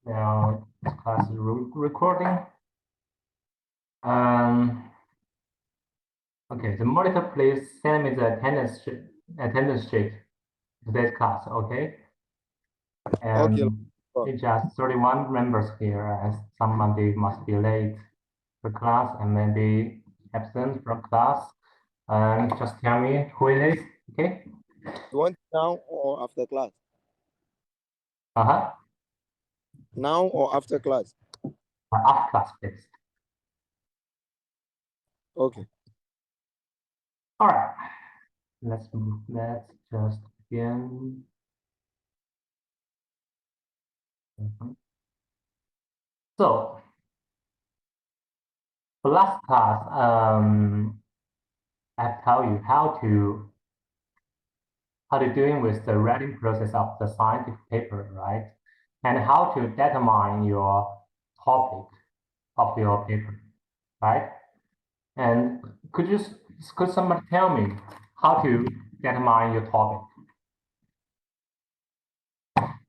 Now this class is recording. Um, okay, the monitor please send me the attendance sheet today's class, okay? Okay. And it's just 31 members here, as somebody must be late for class and maybe absent from class. Just tell me who it is, okay? You want now or after class? Uh-huh. Now or after class? After class, please. Okay. All right. Let's just begin. So for last class, I tell you how to doing with the writing process of the scientific paper, right? And how to determine your topic of your paper, right? And could somebody tell me how to determine your topic?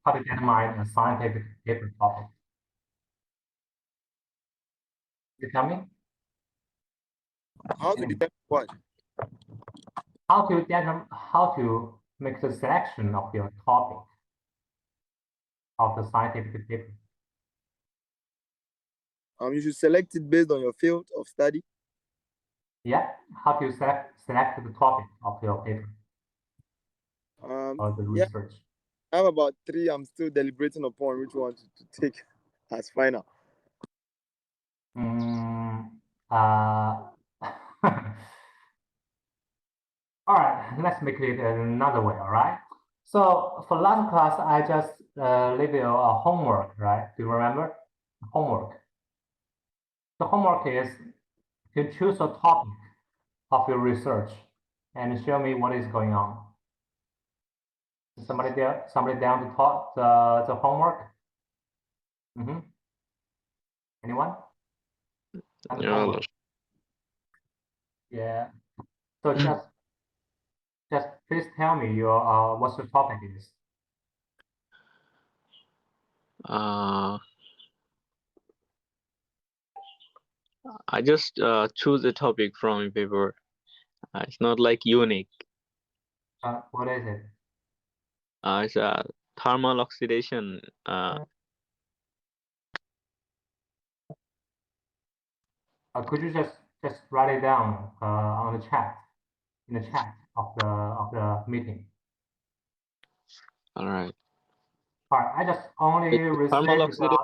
How to determine a scientific paper topic? You tell me? How to Anyone? determine what? How to make the selection of your topic of the scientific paper? You should select it based on your field of study. Yeah, how to select the topic of your paper or the Yeah, research? I have about three. I'm still deliberating upon which one to take as final. Mm, uh, all right, let's make it another way, all right? So for last class, I just leave you a homework, right? Do you remember? Homework. The homework is to choose a topic of your research and show me what is going on. Somebody there? Somebody down to talk the homework? Mm-hmm. Anyone? And the Yeah, homework. Yeah. So just please tell me your what your topic is. uh, I just choose a topic from a paper. It's not like unique. What is it? It's thermal oxidation. Could you just write it down on the chat in the chat of the meeting? All right. All right. I just only It's thermal received oxidation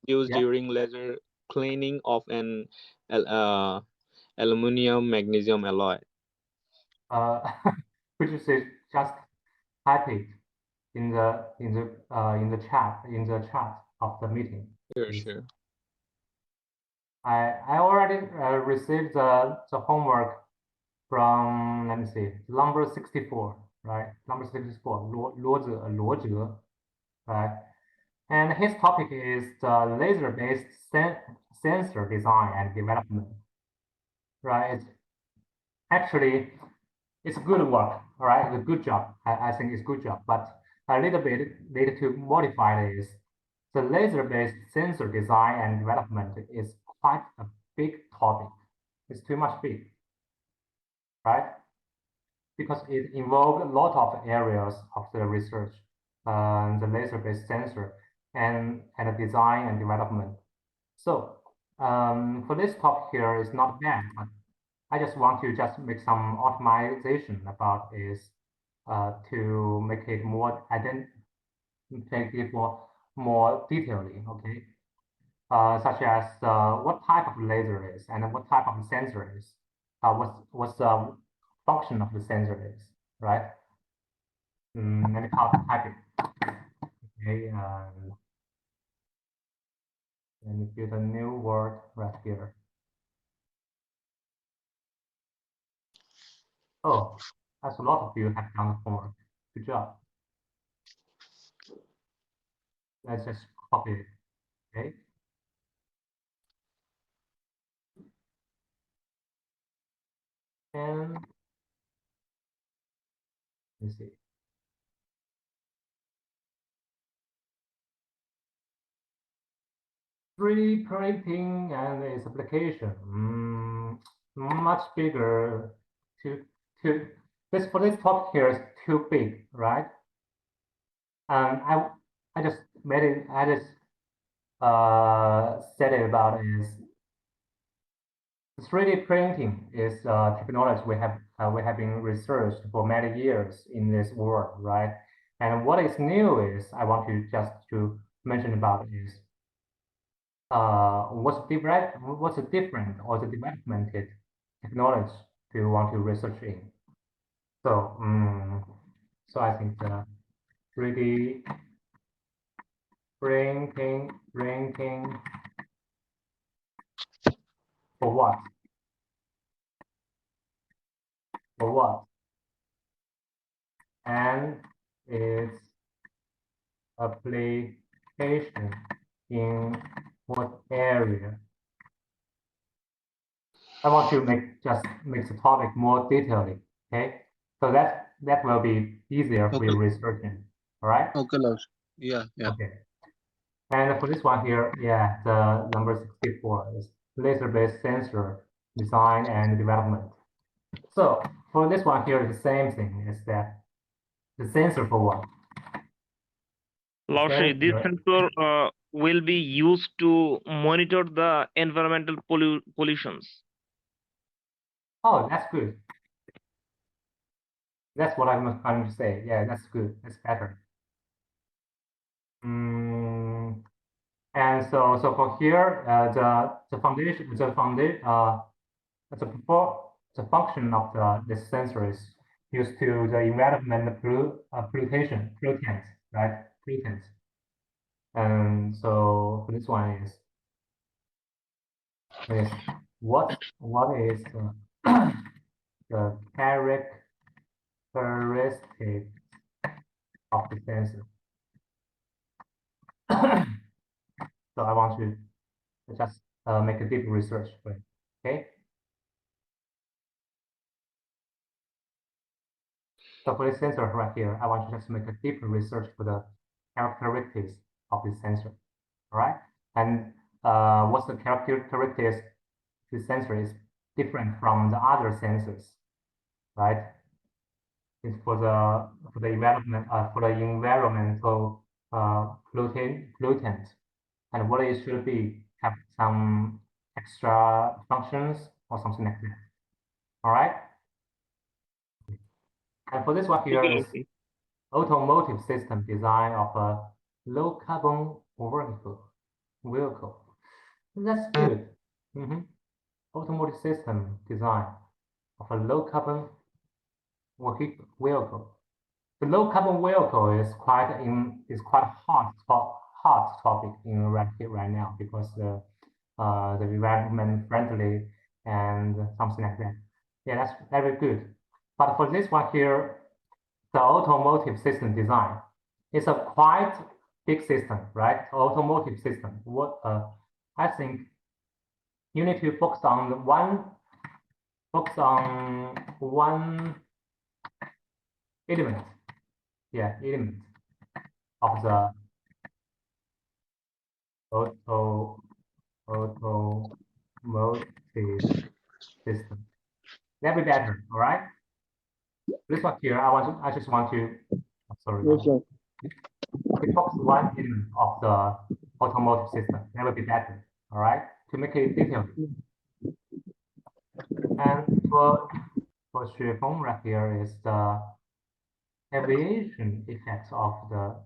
used yeah. during laser cleaning of an al- uh, aluminum magnesium alloy. Uh, could you just type it in the chat of the meeting, Sure, please? sure. I already received the homework from, let me see, number 64, right? Number 64, Luo right? And his topic is the laser-based sensor design and development, right? Actually, it's good work, all right? It's a good job. I think it's good job, but a little bit need to modify this. The laser-based sensor design and development is quite a big topic. It's too much big, right? Because it involves a lot of areas of the research, the laser-based sensor and the design and development. So for this topic here is not bad, but I just want to just make some optimization about this to make it more detailing, okay? Such as what type of laser is and what type of sensor is, what's the function of the sensor is, right? Let me type it. Okay, let me build a new word right here. Oh, that's a lot of you have done the homework. Good job. Let's just copy it. Okay. And let's see. 3D printing and its application. Much bigger. For this topic here is too big, right? I just made it. I just said it about is 3D printing is technology we have been researched for many years in this world, right? And what is new is I want to just to mention about is what's the different or the developmented technology do you want to research in? So so I think the 3D printing for what? For what? And its application in what area? I want to make the topic more detailed. Okay, so that will be easier for your researching. All right. Okay, Lars. Yeah. Okay. And for this one here, yeah, the number 64 is laser-based sensor design and development. So for this one here, the same thing is that the sensor for what? Lars, this sensor will be used to monitor the environmental pollutions. Oh, that's good. That's what I'm trying to say. Yeah, that's good. That's better. And so for here, the function of this sensor is used to the environment pollutants, right? Pollutants. And so for this one is what is the characteristics of the sensor? So I want to just make a deep research for it. Okay. So for this sensor right here, I want to just make a deeper research for the characteristics of this sensor. All right. And what's the characteristics this sensor is different from the other sensors, right? It's for the environmental pollutant, and what it should be have some extra functions or something like that. All right. And for this one here is automotive system design of a low carbon vehicle. That's good. Automotive system design of a low carbon vehicle. The low carbon vehicle is quite hot topic in right now because the environment friendly and something like that. Yeah, that's very good. But for this one here, the automotive system design is a quite big system, right? Automotive system. I think you need to focus on one element. Yeah, element of the automotive system. That would be better, all right? This one here, I just want to, sorry. Yes, sir. We focus one element of the automotive system. That would be better, all right? To make it detailed. And for Xuefeng right here is the aviation effects of the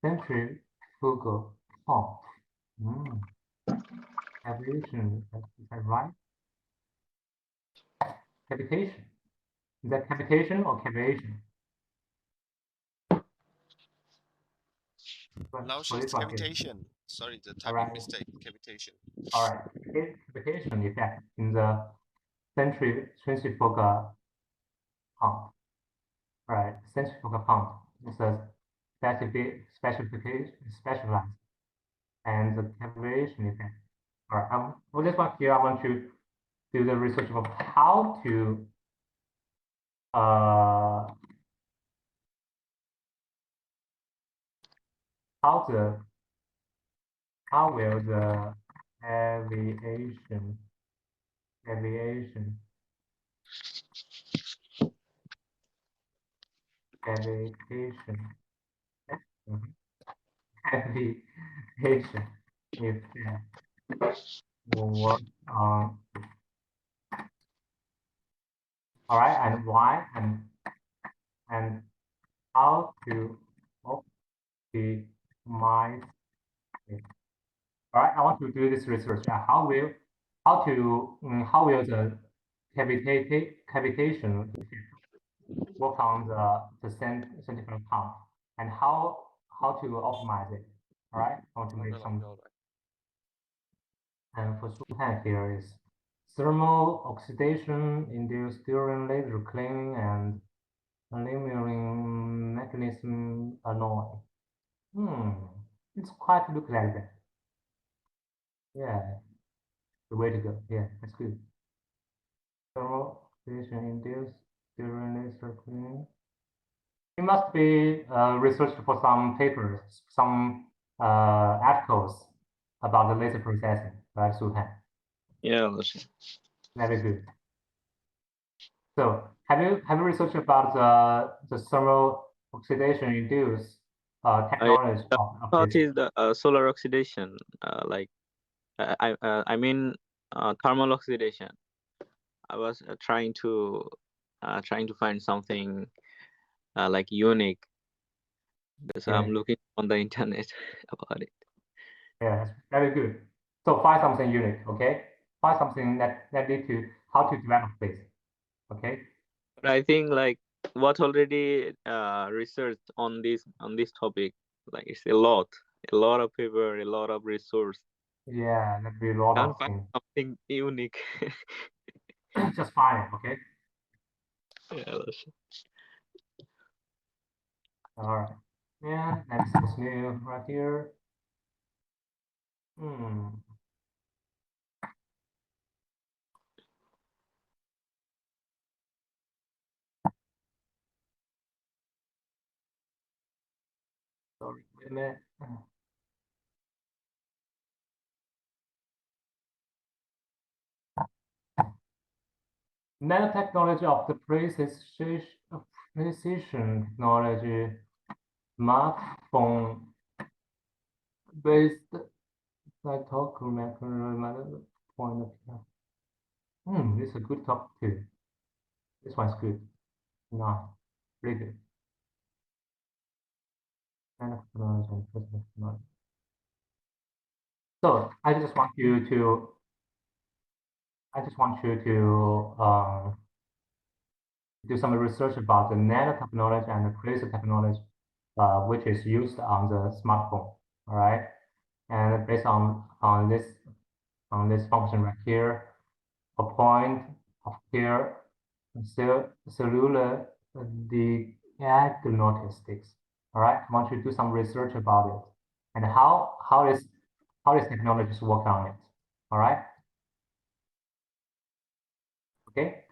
centrifugal pump. Aviation, is that right? Cavitation. Is that cavitation or cavitation? Laos is cavitation. Sorry, the typing mistake. Cavitation. All right. Cavitation effect in the centrifugal pump. All right. Centrifugal pump is a specialized, and the cavitation effect. All right. For this one here, I want to do the research of how to how will the aviation aviation if will work on, all right, and why, and how to optimize it. All right, I want to do this research. How will the cavitation work on the centimeter count, and how to optimize it? All right, I want to make some. And for Suhan here is thermal oxidation induced during laser cleaning and eliminating mechanism annoy. It's quite look like that. Yeah, the way to go. Yeah, that's good. Thermal oxidation induced during laser cleaning. You must be researched for some papers, some articles about the laser processing, right, Suhan? Yeah, that's Very good. So have you researched about the thermal oxidation induced technology of thought this? is the solar oxidation, like I mean thermal oxidation. I was trying to find something like unique. So Yeah. I'm looking on the internet about it. Yeah, that's very good. So find something unique, okay? Find something that lead to how to develop this, okay? But I think like what already researched on this topic, like it's a lot of paper, a lot of resource. Yeah, that'd be a lot Can't of find things. something unique. Just find it, okay? Yeah, All right. Yeah, next is new right here. Sorry, wait a minute. Nanotechnology of the precision technology, smartphone based cytochromatic point of view. This is a good topic too. This one's good. Nice. Really good. Nanotechnology and precision technology. So I just want you to do some research about the nanotechnology and the laser technology, which is used on the smartphone. All right, and based on this function right here, a point of here, cellular diagnostics. All right, I want you to do some research about it and how this technologies work on it. All right, okay.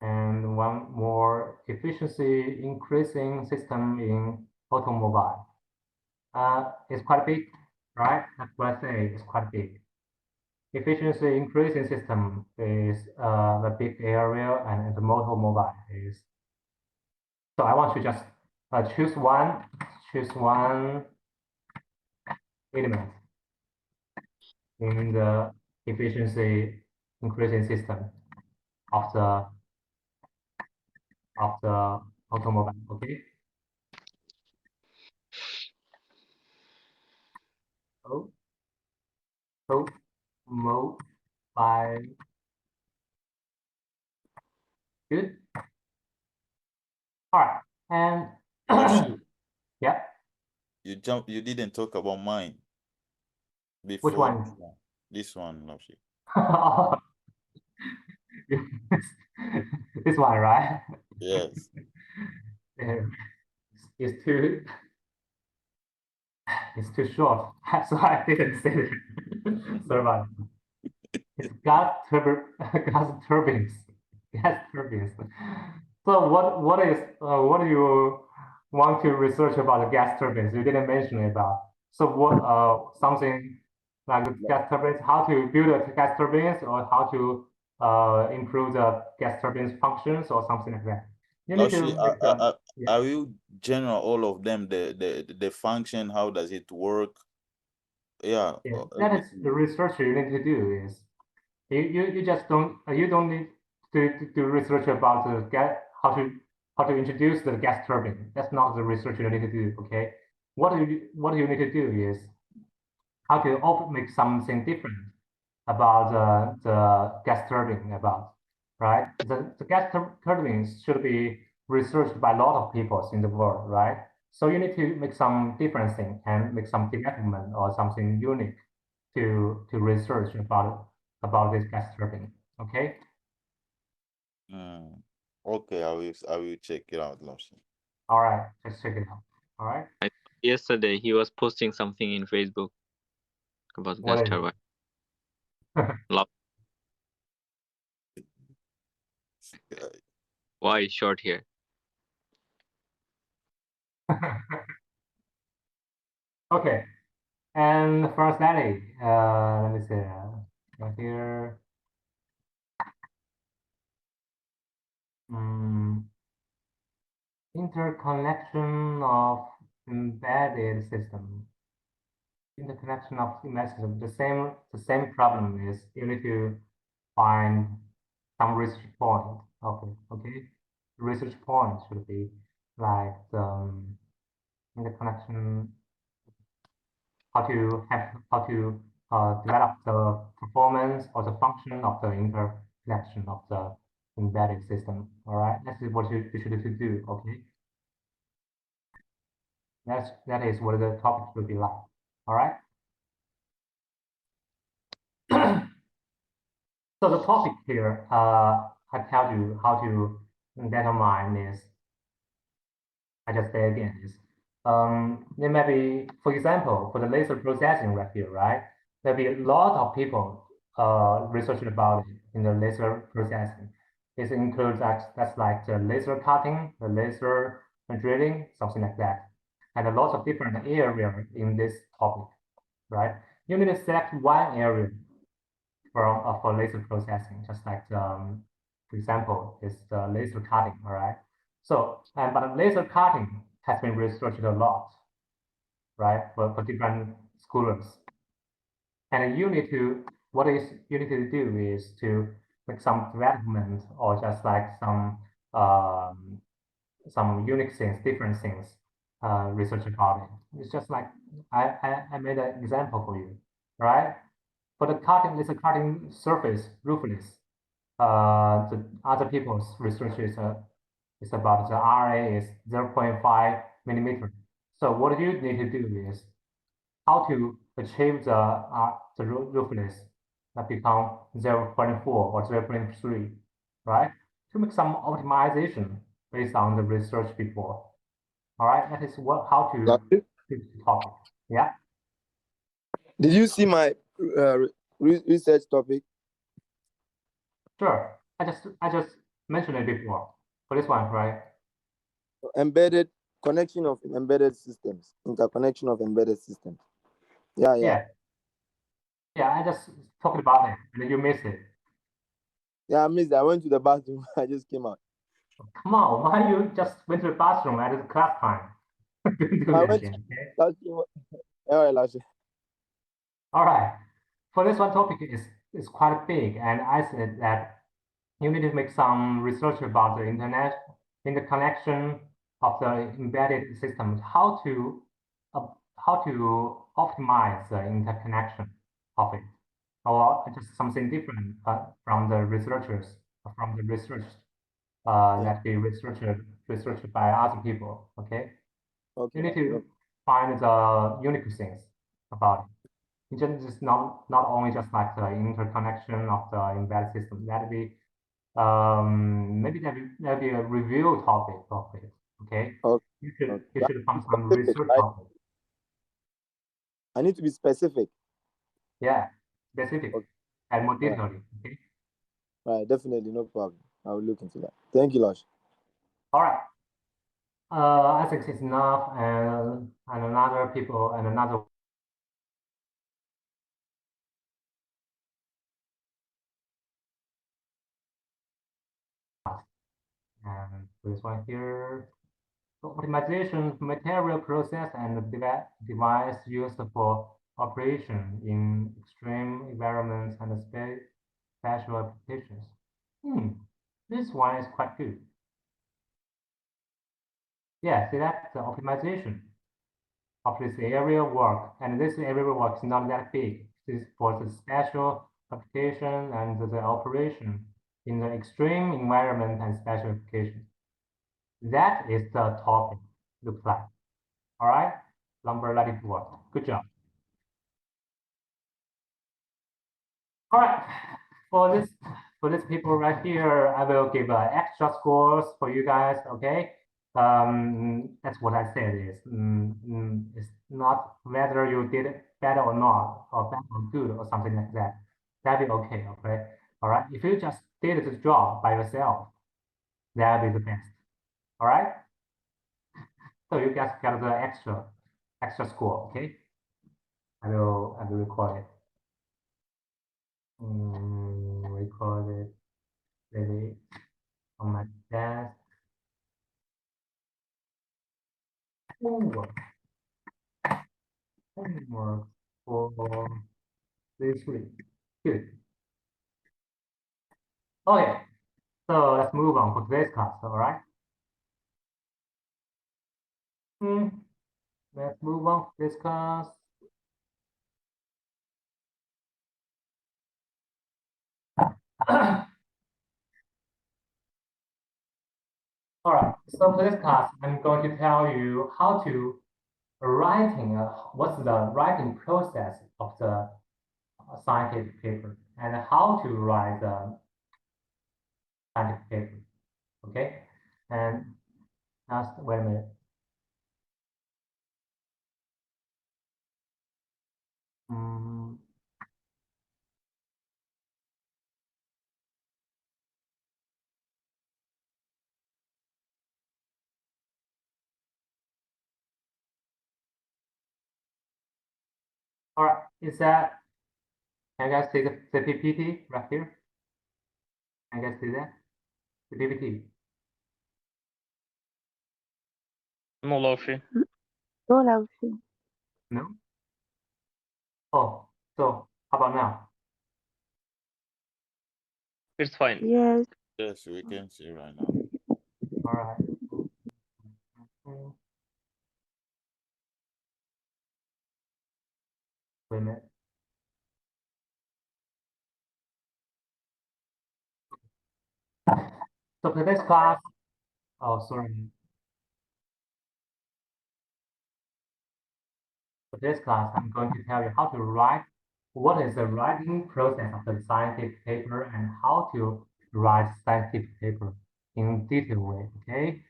And one more, efficiency increasing system in automobile. It's quite big, right? That's what I say, it's quite big. Efficiency increasing system is the big area, and the automobile is. So I want to just choose one element in the efficiency increasing system of the automobile. Okay. Automobile. Good. All right. And yeah. You didn't talk about mine before. Which one? This one, Lopshi. This one, right? Yes. It's too short, so I didn't say it. Sorry about it. It's gas turbines. Gas turbines. So what do you want to research about the gas turbines? You didn't mention it about. So what something like the gas turbines, how to build a gas turbines or how to improve the gas turbines functions or something like that. You need to Actually, make the I will general all of them, the function, how does it work? Yeah, yeah, that is the research you need to do is you just don't you don't need to do research about the gas how to introduce the gas turbine. That's not the research you need to do. Okay, what you need to do is how to make something different about the gas turbine about right. The gas turbines should be researched by a lot of people in the world, right? So you need to make some different thing and make some development or something unique to research about this gas turbine. Okay. Okay, I will check it out, Lawson. All right. Let's check it out. All right. Yesterday he was posting something in Facebook about What gas is turbine. Why short here? Okay. And first study, let me see, right here. Interconnection of embedded system. Interconnection of embedded system. The same problem is you need to find some research point. Okay. Research point should be like the interconnection, how to develop the performance or the function of the interconnection of the embedded system. All right, that is what you should do. Okay, that is what the topic will be like. All right. So the topic here, I tell you how to determine is, I just say again is, there may be, for example, for the laser processing right here, right? There'll be a lot of people researching about it in the laser processing. This includes that's like the laser cutting, the laser drilling, something like that, and a lot of different areas in this topic, right? You need to select one area for laser processing, just like for example, is the laser cutting, all right? So, but laser cutting has been researched a lot, right, for different scholars. And you need to, you need to do is to make some development or just like some unique things, different things, research about it. It's just like I made an example for you, right? For the cutting, laser cutting surface roofless, the other people's research is about the RA is 0.5 millimeter. So what you need to do is how to achieve the roofless that become 0.4 or 0.3, right? To make some optimization based on the research before. All right, that is how to fix the topic. Yeah. Did you see my research topic? Sure. I just mentioned it before for this one, right? Embedded connection of embedded systems, interconnection of embedded systems. Yeah. Yeah, I just talked about it and then you missed it. Yeah, I missed it. I went to the bathroom. I just came out. Come on, why you just went to the bathroom at the class time? Do I that went again, okay? all right, Lashe. All right. For this one topic is quite big, and I said that you need to make some research about the interconnection of the embedded systems, how to optimize the interconnection of it, or just something different from the researchers, from the research that be researched by other people. Okay, Okay. you need to find the unique things about it. It's just not only just like the interconnection of the embedded system. That be maybe that'll be a review topic of it. Okay, Okay. you should Okay. find some Specific, research right? topic. I need to be specific. Yeah, specific Okay. and more All right. detailed. Okay. All right, definitely, no problem. I will look into that. Thank you, Lashe. All right. I think it's enough, and another people and another And this one here, optimization material process and device used for operation in extreme environments and special applications. This one is quite good. Yeah, see that the optimization of this area work, and this area work is not that big. This is for the special application and the operation in the extreme environment and special application. That is the topic looks like. All right, number 94. Good job. All right, for this people right here, I will give extra scores for you guys. Okay, that's what I said is it's not whether you did it better or not, or bad or good or something like that. That'd be okay. Okay, all right. If you just did the job by yourself, that'd be the best. All right. So you guys get the extra score. Okay. I will record it. Record it maybe on my desk. Homework for this week. Good. Okay, so let's move on for today's class. All right. Let's move on for this class. All right, so for this class, I'm going to tell you how to what's the writing process of the scientific paper and how to write the scientific paper. Okay, and just wait a minute. All right, is that, can you guys see the PPT right here? Can you guys see that? The PPT? No, Laoshi. No, Laoshi. No? Oh, so how about now? It's fine. Yes. Yes, we can see right now. All right. Wait a minute. So for this class, oh, sorry. For this class, I'm going to tell you how to write, what is the writing process of the scientific paper and how to write scientific paper in detailed way, okay?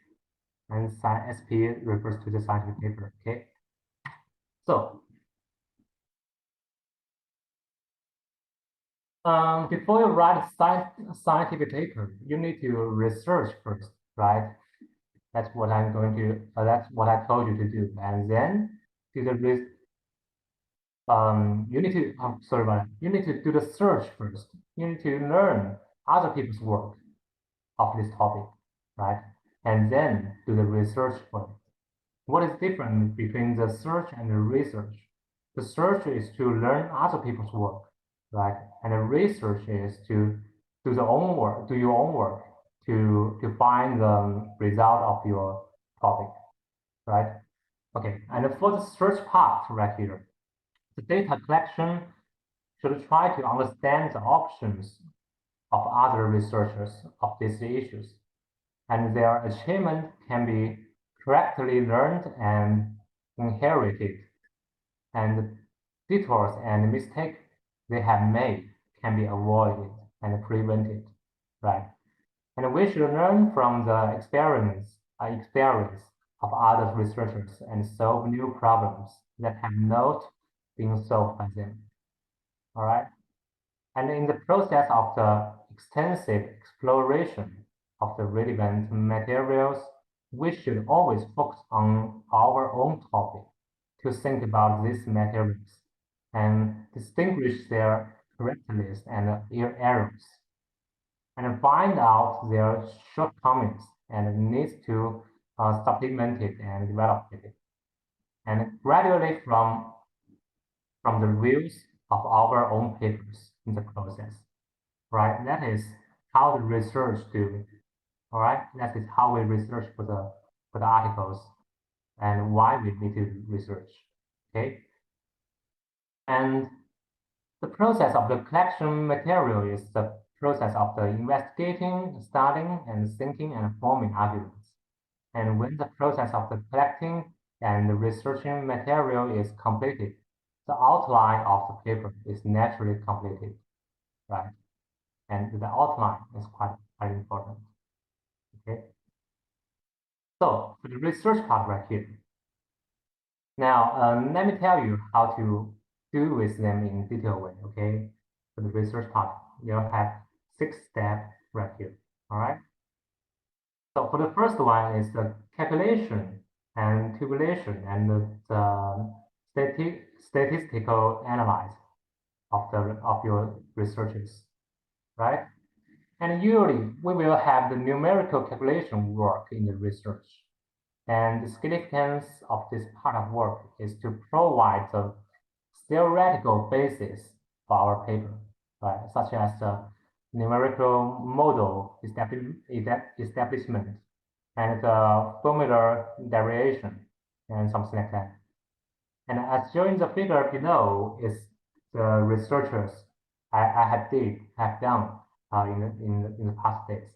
And SP refers to the scientific paper, okay? So, before you write a scientific paper, you need to research first, right? That's what I'm going to, that's what I told you to do. And then do the you need to, sorry about that. You need to do the search first. You need to learn other people's work of this topic, right? And then do the research for it. What is different between the search and the research? The search is to learn other people's work, right? And the research is to do your own work to find the result of your topic, right? Okay, and for the search part right here, the data collection should try to understand the options of other researchers of these issues, and their achievement can be correctly learned and inherited, and detours and mistakes they have made can be avoided and prevented, right? And we should learn from the experience of other researchers and solve new problems that have not been solved by them. All right. And in the process of the extensive exploration of the relevant materials, we should always focus on our own topic to think about these materials and distinguish their characteristics and errors, and find out their shortcomings and it needs to supplement it and develop it. And gradually from the views of our own papers in the process, right? That is how the research do it, all right? That is how we research for the articles and why we need to research, okay? And the process of the collection material is the process of the investigating, studying, and thinking and forming arguments. And when the process of the collecting and the researching material is completed, the outline of the paper is naturally completed, right? And the outline is quite important, okay? So for the research part right here. Now, let me tell you how to do with them in detail way, okay? For the research part, you'll have 6 steps right here, all right? So for the first one is the calculation and tabulation and the statistical analysis of your researches, right? And usually we will have the numerical calculation work in the research. And the significance of this part of work is to provide the theoretical basis for our paper, right? Such as the numerical model establishment and the formula derivation and something like that. And as shown in the figure below is the researchers I have done in the past days.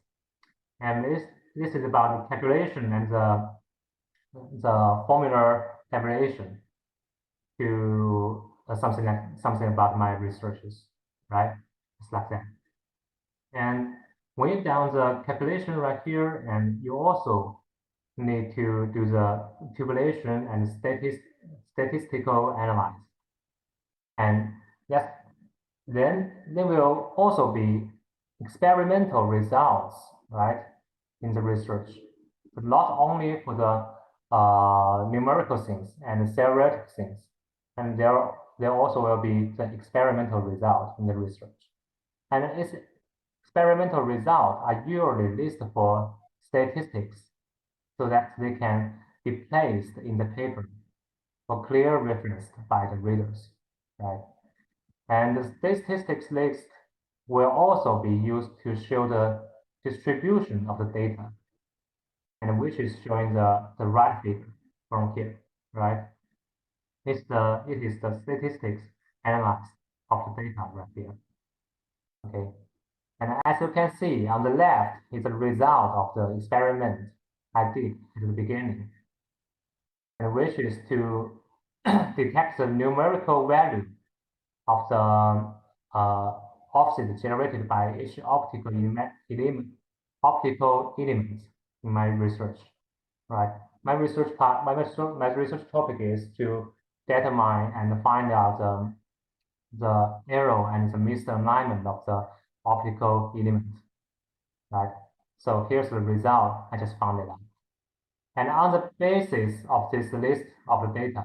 And this is about the calculation and the formula derivation to something about my researches, right? It's like that. And when you down the calculation right here, and you also need to do the tabulation and statistical analysis. And yes, then there will also be experimental results, right, in the research, but not only for the numerical things and theoretical things, and there also will be the experimental results in the research. And its experimental results are usually listed for statistics so that they can be placed in the paper for clear reference by the readers, right? And the statistics list will also be used to show the distribution of the data, and which is showing the right figure from here, right? It is the statistics analysis of the data right here. Okay. And as you can see on the left is the result of the experiment I did at the beginning, and which is to detect the numerical value of the offset generated by each optical element in my research, right? My research topic is to determine and find out the error and the misalignment of the optical element, right? So here's the result. I just found it out. And on the basis of this list of the data,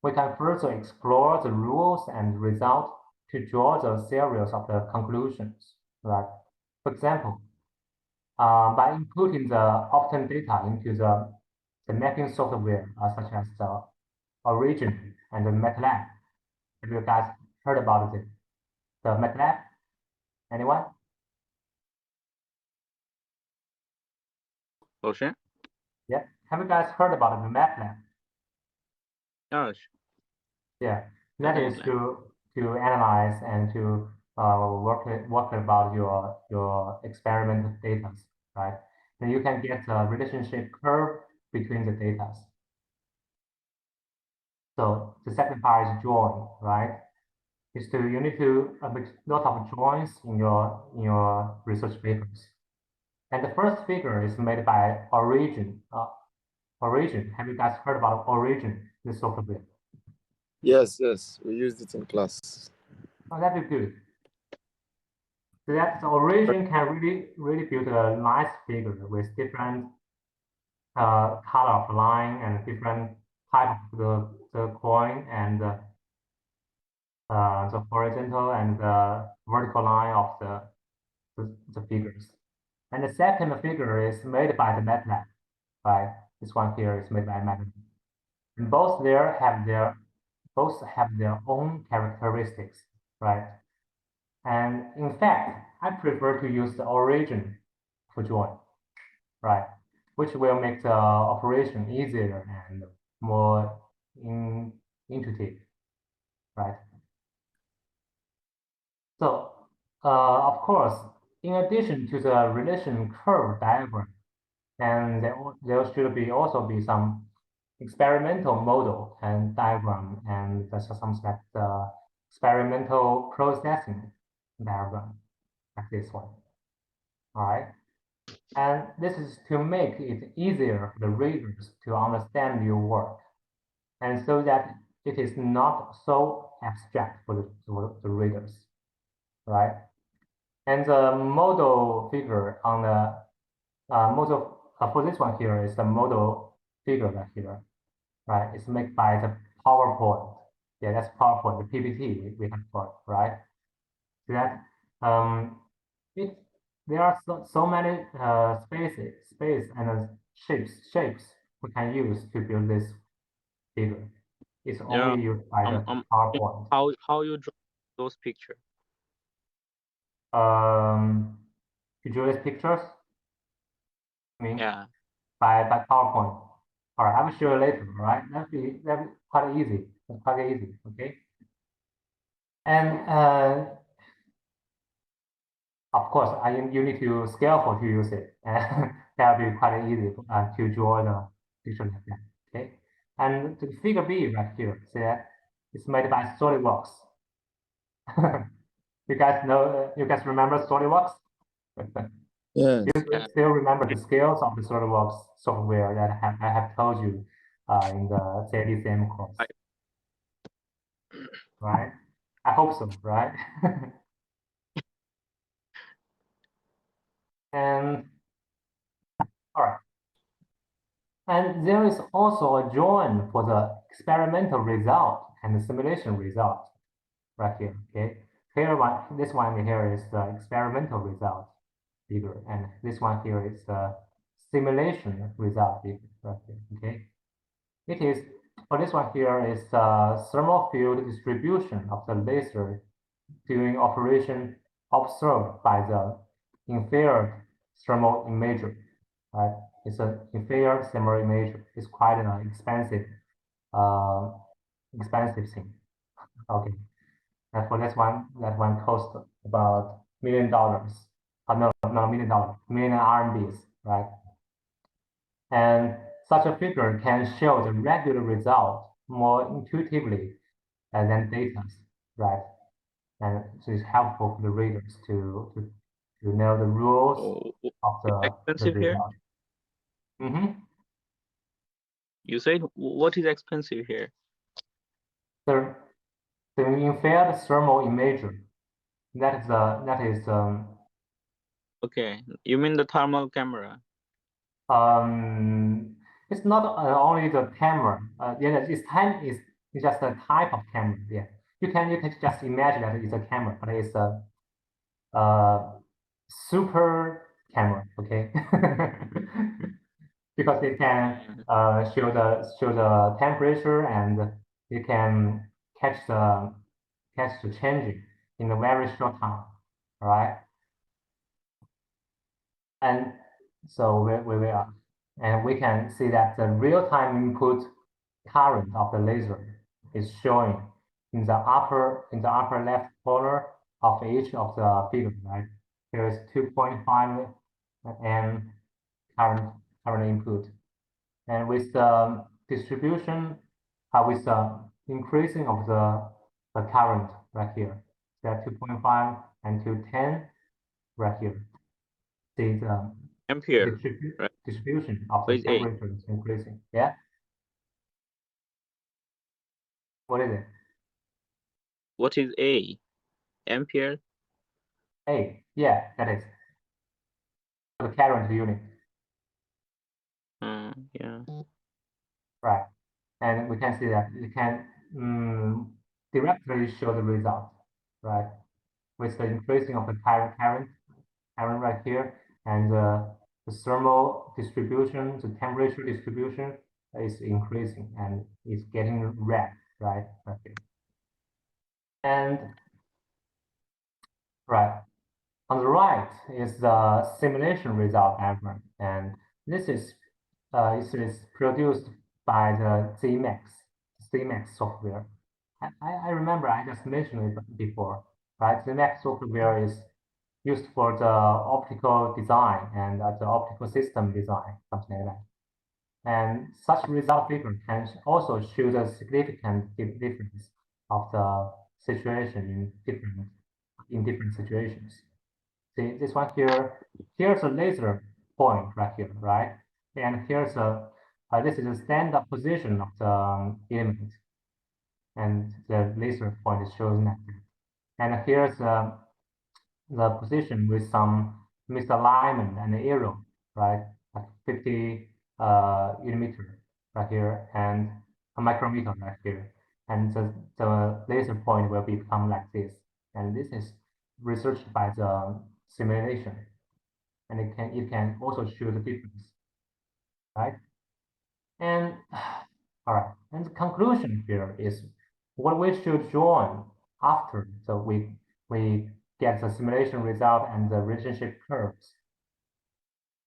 we can further explore the rules and results to draw the series of the conclusions, right? For example, by inputting the often data into the mapping software, such as the Origin and the MATLAB. Have you guys heard about it? The MATLAB? Anyone? Ocean? Yeah. Have you guys heard about the MATLAB? Oh, Yeah. That is definitely. to analyze and to work about your experimental data, right? Then you can get a relationship curve between the data. So the second part is drawing, right? You need to make lot of drawings in your research papers. And the first figure is made by Origin. Origin. Have you guys heard about Origin, this software? Yes, we used it in class. Oh, that'd be good. So that the Origin can really build a nice figure with different color of line and different type of the coin and the horizontal and the vertical line of the figures. And the second figure is made by the MATLAB, right? This one here is made by MATLAB. And both have their own characteristics, right? And in fact, I prefer to use the origin for join, right? Which will make the operation easier and more intuitive, right? So, of course, in addition to the relation curve diagram, and there should also be some experimental model and diagram, and some like the experimental processing diagram, like this one. All right. And this is to make it easier for the readers to understand your work, and so that it is not so abstract for the readers, right? And the model figure on the model for this one here is the model figure right here, right? It's made by the PowerPoint. Yeah, that's PowerPoint, the PPT we have got, right? So that there are so many space and shapes we can use to build this figure. It's Yeah, only used by the PowerPoint. how you draw those pictures? To draw these pictures, I mean, Yeah. by PowerPoint. All right, I will show you later. All right, that'd be quite easy. That's quite easy. Okay. And of course, you need to scale to use it, and that'll be quite easy to draw the picture like that. Okay, and the figure B right here, see that it's made by SolidWorks. You guys know? You guys remember SolidWorks? Yes. You still remember the scales of the SolidWorks software that I have told you in the CADCM course, right? I hope so, right? And all right. And there is also a join for the experimental result and the simulation result right here. Okay. This one here is the experimental result figure, and this one here is the simulation result figure right here. Okay. It is for this one here is the thermal field distribution of the laser during operation observed by the infrared thermal imager, right? It's an infrared thermal imager. It's quite an expensive thing. Okay, and for that one cost about $1 million. No, not $1 million, million RMBs, right? And such a figure can show the regular result more intuitively than data, right? And so it's helpful for the readers to know the rules of the Expensive here? result. Mm-hmm. You said what is expensive here? The infrared thermal imager. That is Okay, you mean the thermal camera? it's not only the camera. Yeah, it's just a type of camera. Yeah, you can just imagine that it's a camera, but it's a super camera. Okay. Because it can show the temperature, and it can catch the changing in a very short time. All right. And so we are, and we can see that the real-time input current of the laser is showing in the upper left corner of each of the figures. Right, there is 2.5 amp current input, and with the distribution, with the increasing of the current right here, that 2.5 and 10 right here. See the Ampere, right? distribution of the What is A? temperature is increasing. Yeah. What is it? What is A? Ampere? A. Yeah, that is the current unit. Yeah. Right. And we can see that it can directly show the result, right? With the increasing of the current right here, and the thermal distribution, the temperature distribution is increasing and it's getting red, right? Okay. And right on the right is the simulation result diagram, and this is produced by the CMax software. I remember I just mentioned it before, right? CMax software is used for the optical design and the optical system design, something like that. And such result figure can also show the significant difference of the situation in different situations. See this one here. Here's a laser point right here, right? And here's this is a stand-up position of the element, and the laser point is shown like that. And here's the position with some misalignment and error, right? Like 50 millimeter right here, and a micrometer right here. And the laser point will become like this. And this is researched by the simulation. And it can also show the difference, right? And all right, and the conclusion here is what we should join after. So we get the simulation result and the relationship curves,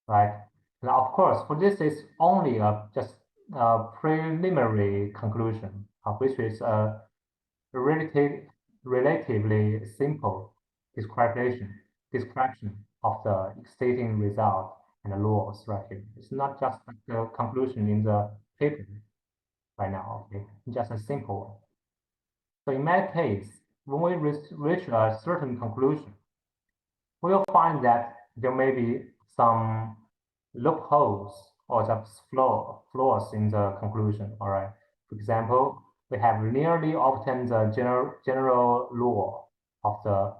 right? Now, of course, for this is only just a preliminary conclusion, which is a relatively simple description of the stating result and the laws right here. It's not just the conclusion in the paper right now, okay? Just a simple one. So in my case, when we reach a certain conclusion, we'll find that there may be some loopholes or just flaws in the conclusion, all right? For example, we have nearly obtained the general law of the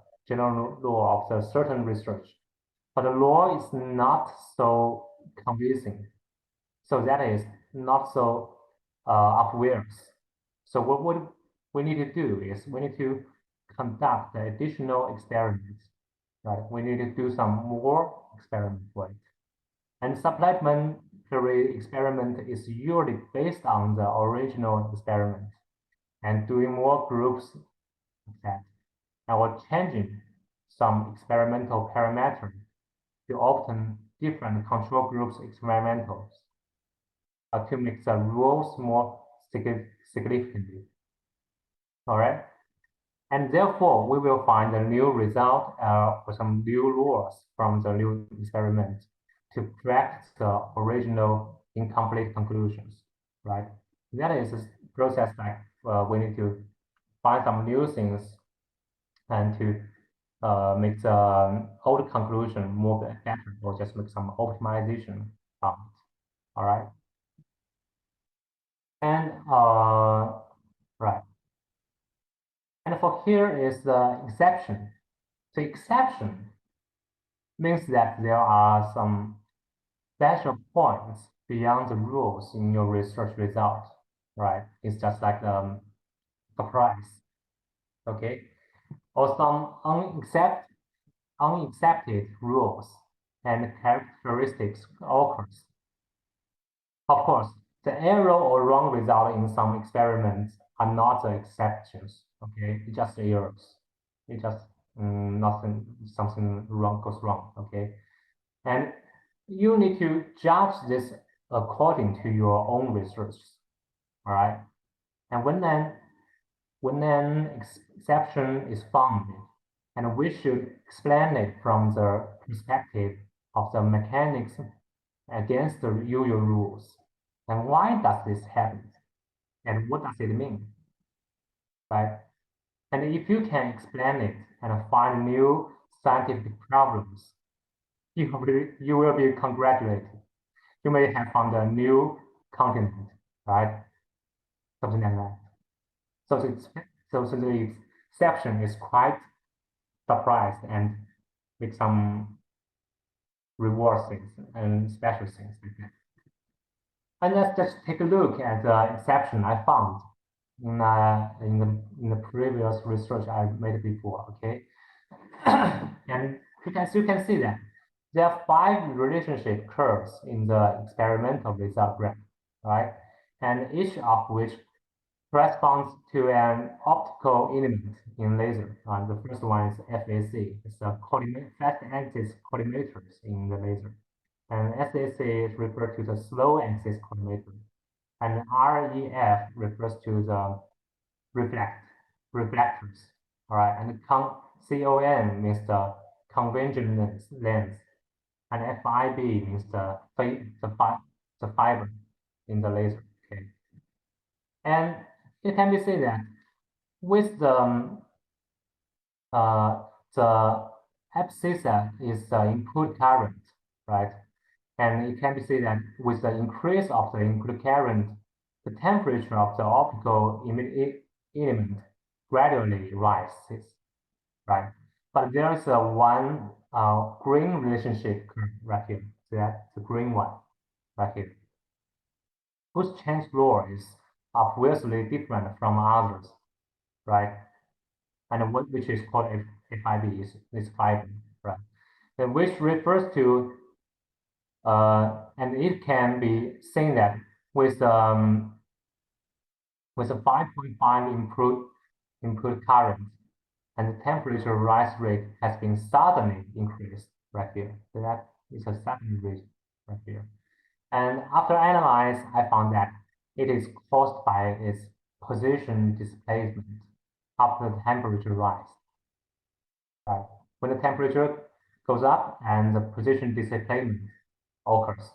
certain research, but the law is not so convincing. So that is not so obvious. So what we need to do is we need to conduct additional experiments, right? We need to do some more experiments, right? And supplementary experiment is usually based on the original experiment and doing more groups of that. And we're changing some experimental parameters to obtain different control groups experimentals to make the rules more significantly. All right. And therefore, we will find a new result or some new rules from the new experiment to correct the original incomplete conclusions, right? That is a process like we need to find some new things and to make the old conclusion more better, or just make some optimization on it. All right. And right. And for here is the exception. The exception means that there are some special points beyond the rules in your research result, right? It's just like surprise, okay? Or some unaccepted rules and characteristics occurs. Of course, the error or wrong result in some experiments are not the exceptions, okay? It's just errors. It's just something wrong goes wrong, okay? And you need to judge this according to your own research, all right? And when an exception is found, and we should explain it from the perspective of the mechanics against the usual rules. And why does this happen? And what does it mean? Right? And if you can explain it and find new scientific problems, you will be congratulated. You may have found a new continent, right? Something like that. So the exception is quite surprised and with some reward things and special things like that. And let's just take a look at the exception I found in the previous research I made before, okay? And as you can see that there are 5 relationship curves in the experimental result graph, right? And each of which corresponds to an optical element in laser. The first one is FAC, it's a fast axis collimators in the laser. And SAC is referred to the slow axis collimator. And REF refers to the reflectors. All right, and CON means the convention lens, and FIB means the fiber in the laser. Okay, and it can be said that with the abscissa is the input current, right? And it can be said that with the increase of the input current, the temperature of the optical element gradually rises, right? But there is one green relationship curve right here. So that's the green one right here, whose change law is obviously different from others, right? And which is called FIB is fiber, right? And which refers to and it can be seen that with a 5.5 input current, and the temperature rise rate has been suddenly increased right here. So that is a sudden rate right here. And after analyze, I found that it is caused by its position displacement after the temperature rise. Right. When the temperature goes up and the position displacement occurs,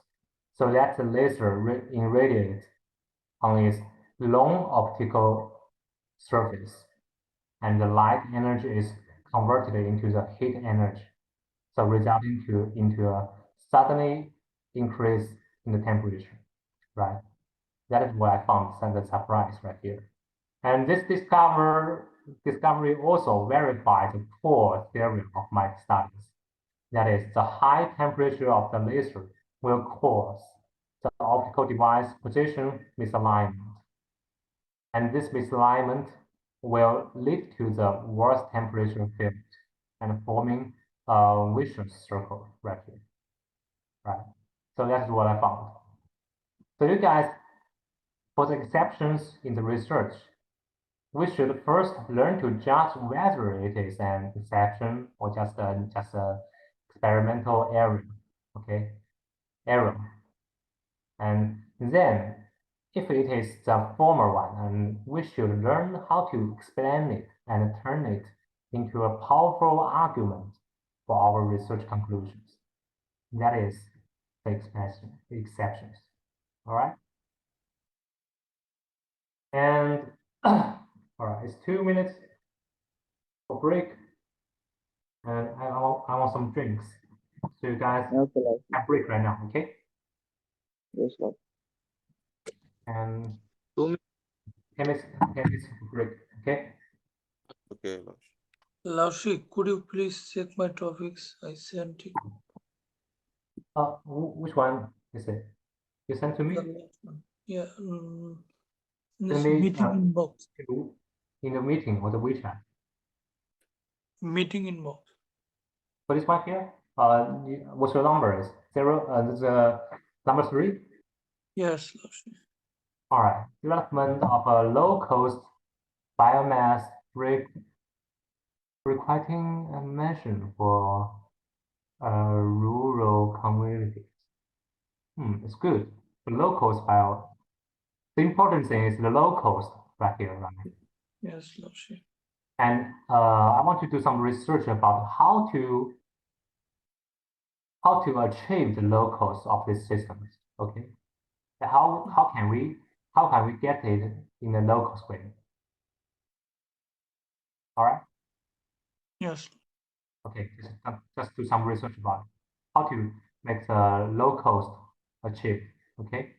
so that the laser irradiates on its long optical surface, and the light energy is converted into the heat energy, so resulting into a suddenly increase in the temperature, right? That is what I found as a surprise right here. And this discovery also verified the core theory of my studies. That is, the high temperature of the laser will cause the optical device position misalignment. And this misalignment will lead to the worst temperature field and forming a vicious circle right here. Right. So that's what I found. So you guys, for the exceptions in the research, we should first learn to judge whether it is an exception or just a experimental error. Okay, error. And then, if it is the former one, and we should learn how to explain it and turn it into a powerful argument for our research conclusions. That is the exceptions. All right. And all right, it's 2 minutes for break, and I want some drinks. So you guys Okay, Lord. have break right now, okay? Yes, Lord. And 2 minutes. 10 minutes for break, okay? Okay, Lord. Laushi, could you please check my topics? I sent it. Which one is it? You sent to me? The last one. Yeah. In Send this me meeting inbox. in the meeting or the WeChat. Meeting inbox. For this one here, what's your number is? 0, this number 3? Yes, Laushi. All right, development of a low-cost biomass requiring a measure for rural communities. It's good. The low cost bio. The important thing is the low cost right here, right? Yes, Laushi. And I want to do some research about how to achieve the low cost of these systems. Okay, how can we get it in a low cost way? All right. Yes. Okay, just do some research about how to make the low cost achieve. Okay.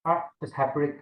All right, let's have break.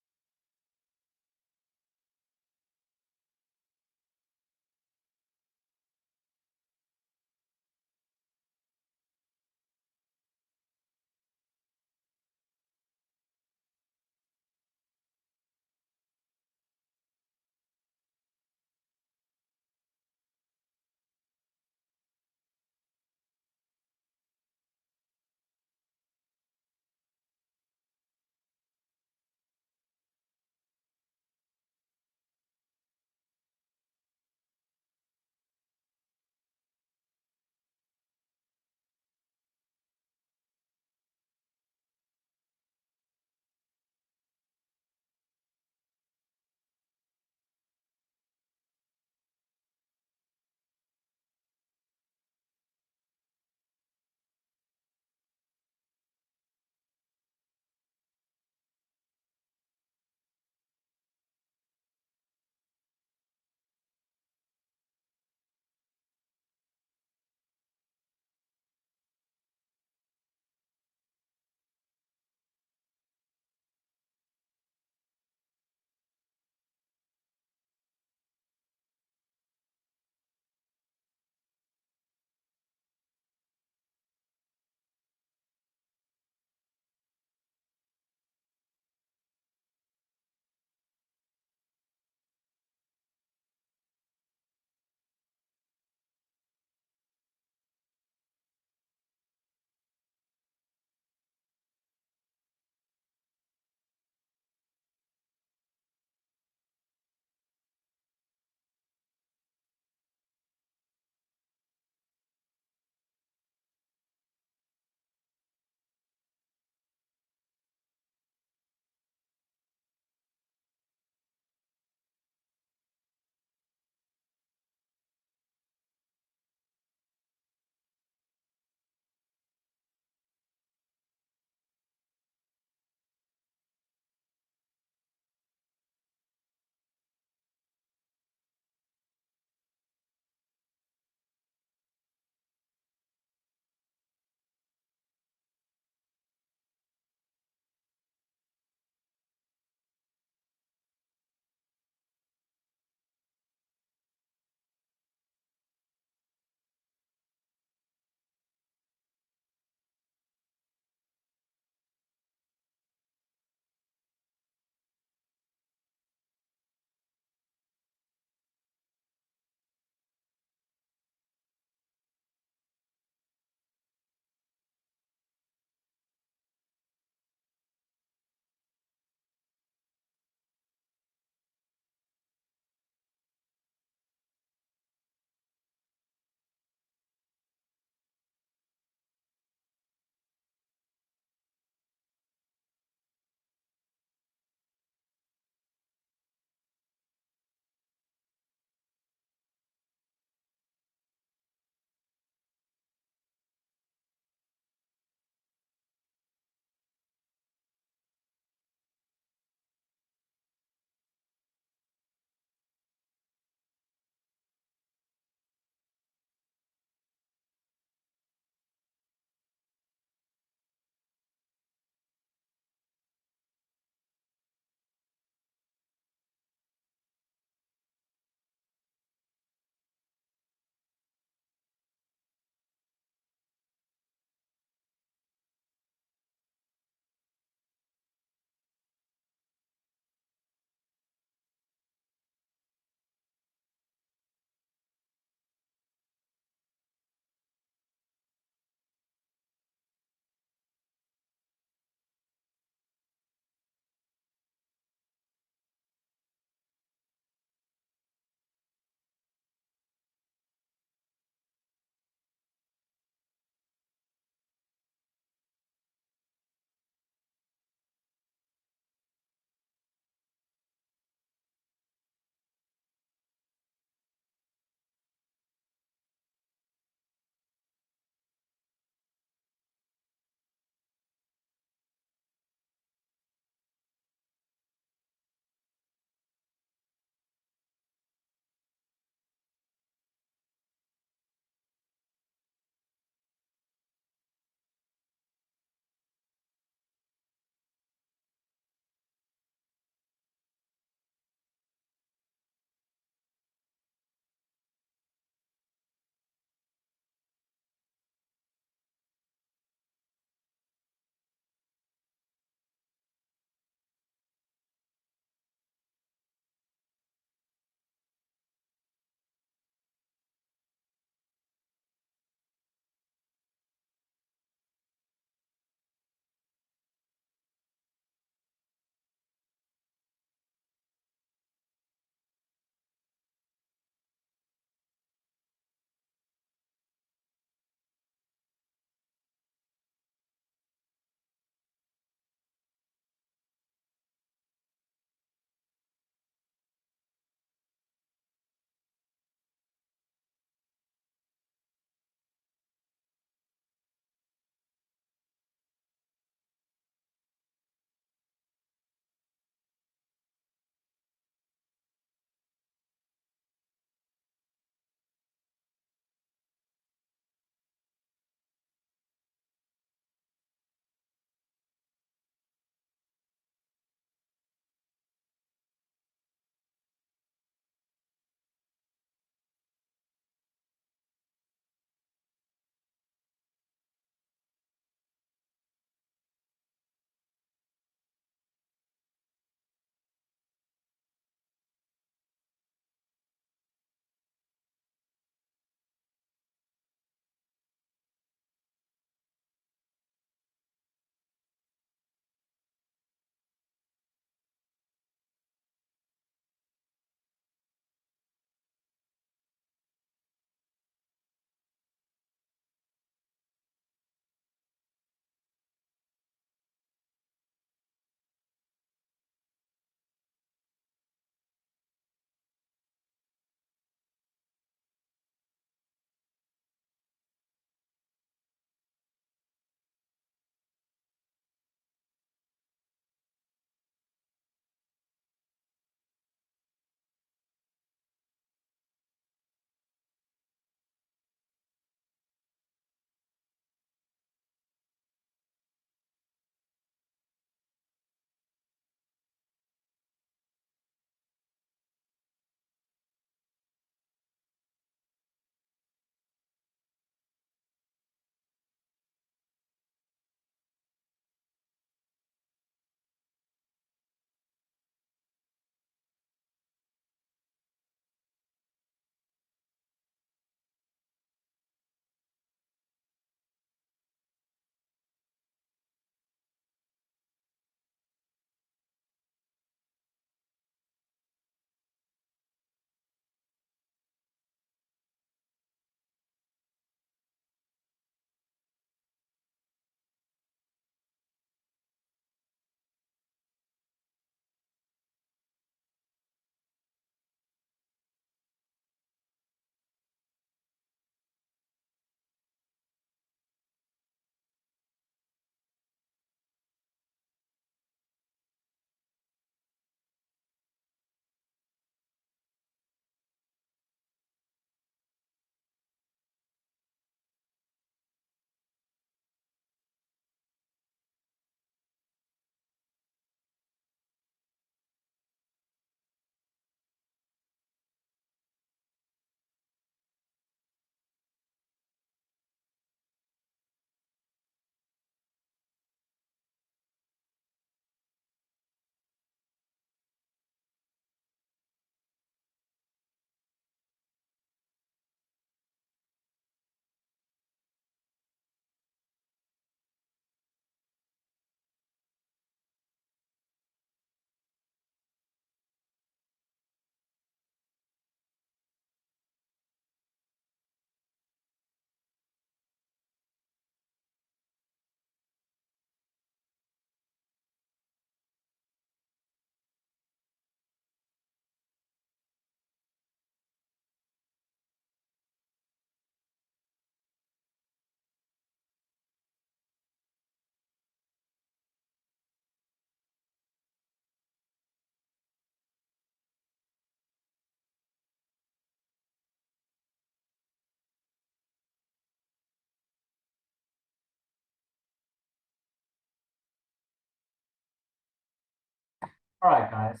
All right, guys.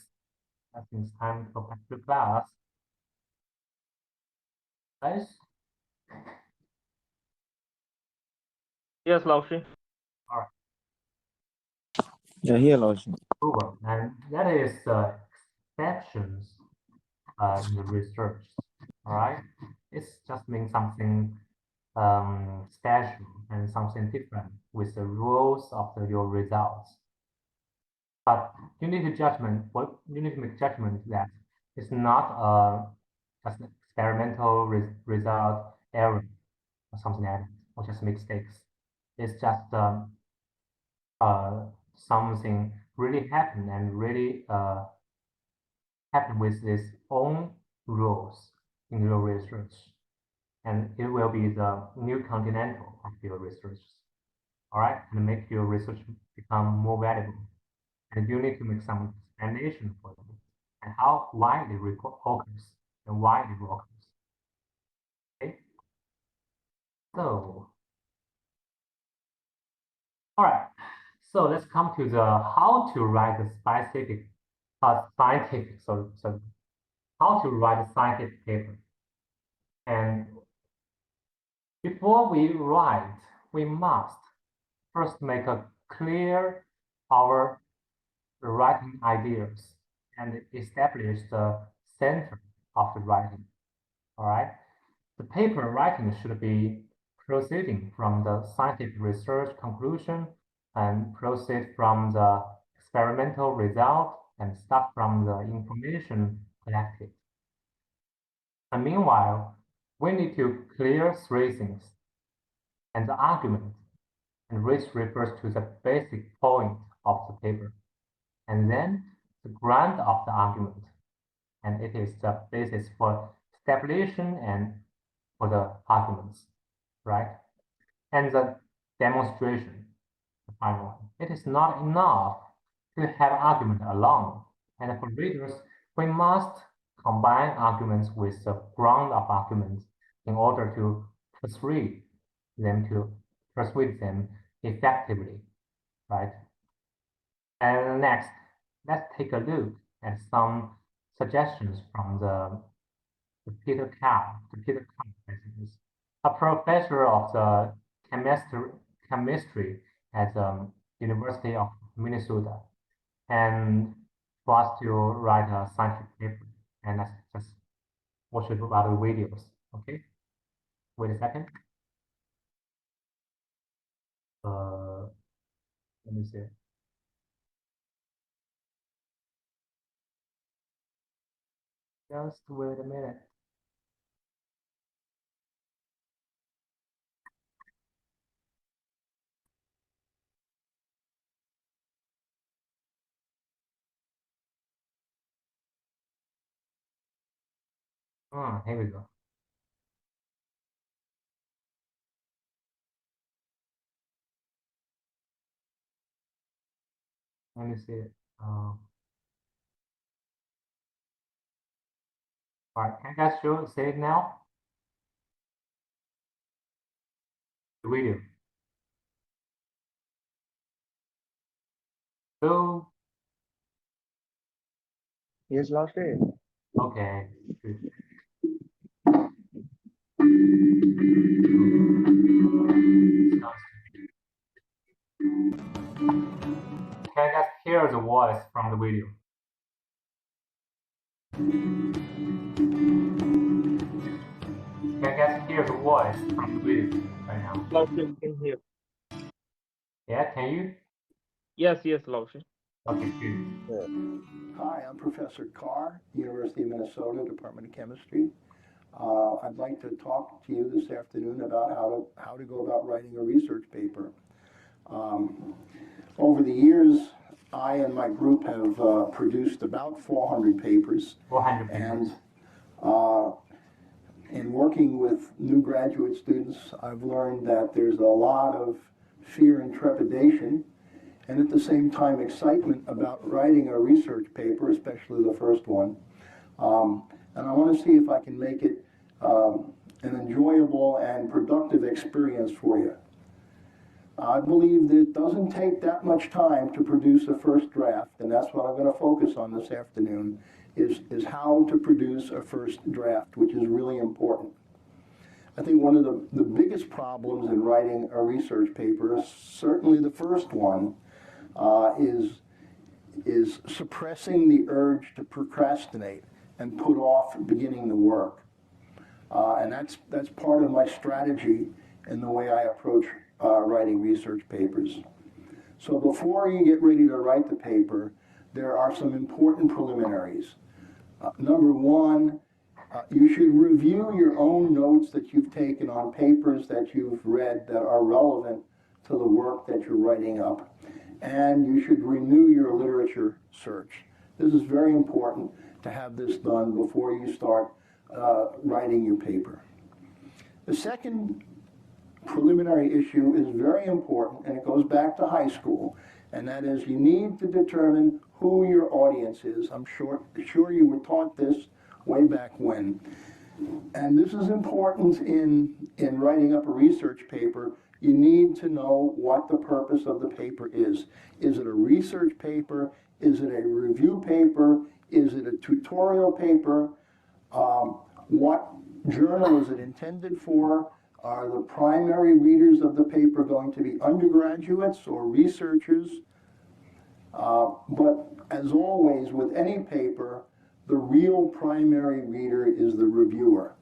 I think it's time to go back to class. Guys, Yes, 老师。 Yeah, here, 老师. over, and that is exceptions in the research. All right, it's just means something special and something different with the rules of your results. But you need to make judgment that it's not just an experimental result error or something like that, or just mistakes. It's just something really happened and really happened with its own rules in your research, and it will be the new continental of your research. All right, and make your research become more valuable. And you need to make some explanation for them and why it occurs and why it occurs. Okay, so all right, so let's come to the how to write a scientific how to write a scientific paper. And before we write, we must first make a clear our writing ideas and establish the center of the writing. All right, the paper writing should be proceeding from the scientific research conclusion and proceed from the experimental result and start from the information collected. And meanwhile, we need to clear three things and the argument, and which refers to the basic point of the paper, and then the ground of the argument, and it is the basis for stipulation and for the arguments, right? And the demonstration, the final one. It is not enough to have argument alone, and for readers, we must combine arguments with the ground of arguments in order to persuade them effectively, right? And next, let's take a look at some suggestions from the Peter Cow, a professor of the chemistry at the University of Minnesota, and for us to write a scientific paper. And let's just watch it about the videos. Okay, wait a second. Let me see. Just wait a minute. Here we go. Let me see it. All right, can you guys see it now? The video. So, Yes, 老师. okay, good. Can you guys hear the voice from the video? Can you guys hear the voice from the video right now? 老师 you can hear. Yeah, can you? Yes, yes, 老师. Okay, good. Hi, I'm Professor Carr, University of Minnesota, Department of Chemistry. I'd like to talk to you this afternoon about how to go about writing a research paper. Over the years, I and my group have produced about 400 papers. 400 papers. And in working with new graduate students, I've learned that there's a lot of fear and trepidation, and at the same time excitement about writing a research paper, especially the first one. And I want to see if I can make it an enjoyable and productive experience for you. I believe that it doesn't take that much time to produce a first draft, and that's what I'm going to focus on this afternoon, is how to produce a first draft, which is really important. I think one of the biggest problems in writing a research paper, certainly the first one, is suppressing the urge to procrastinate and put off beginning the work. And that's part of my strategy in the way I approach writing research papers. So before you get ready to write the paper, there are some important preliminaries. Number one, you should review your own notes that you've taken on papers that you've read that are relevant to the work that you're writing up. And you should renew your literature search. This is very important to have this done before you start writing your paper. The second preliminary issue is very important, and it goes back to high school, and that is you need to determine who your audience is. I'm sure you were taught this way back when. And this is important in writing up a research paper. You need to know what the purpose of the paper is. Is it a research paper? Is it a review paper? Is it a tutorial paper? What journal is it intended for? Are the primary readers of the paper going to be undergraduates or researchers? But as always, with any paper, the real primary reader is the reviewer.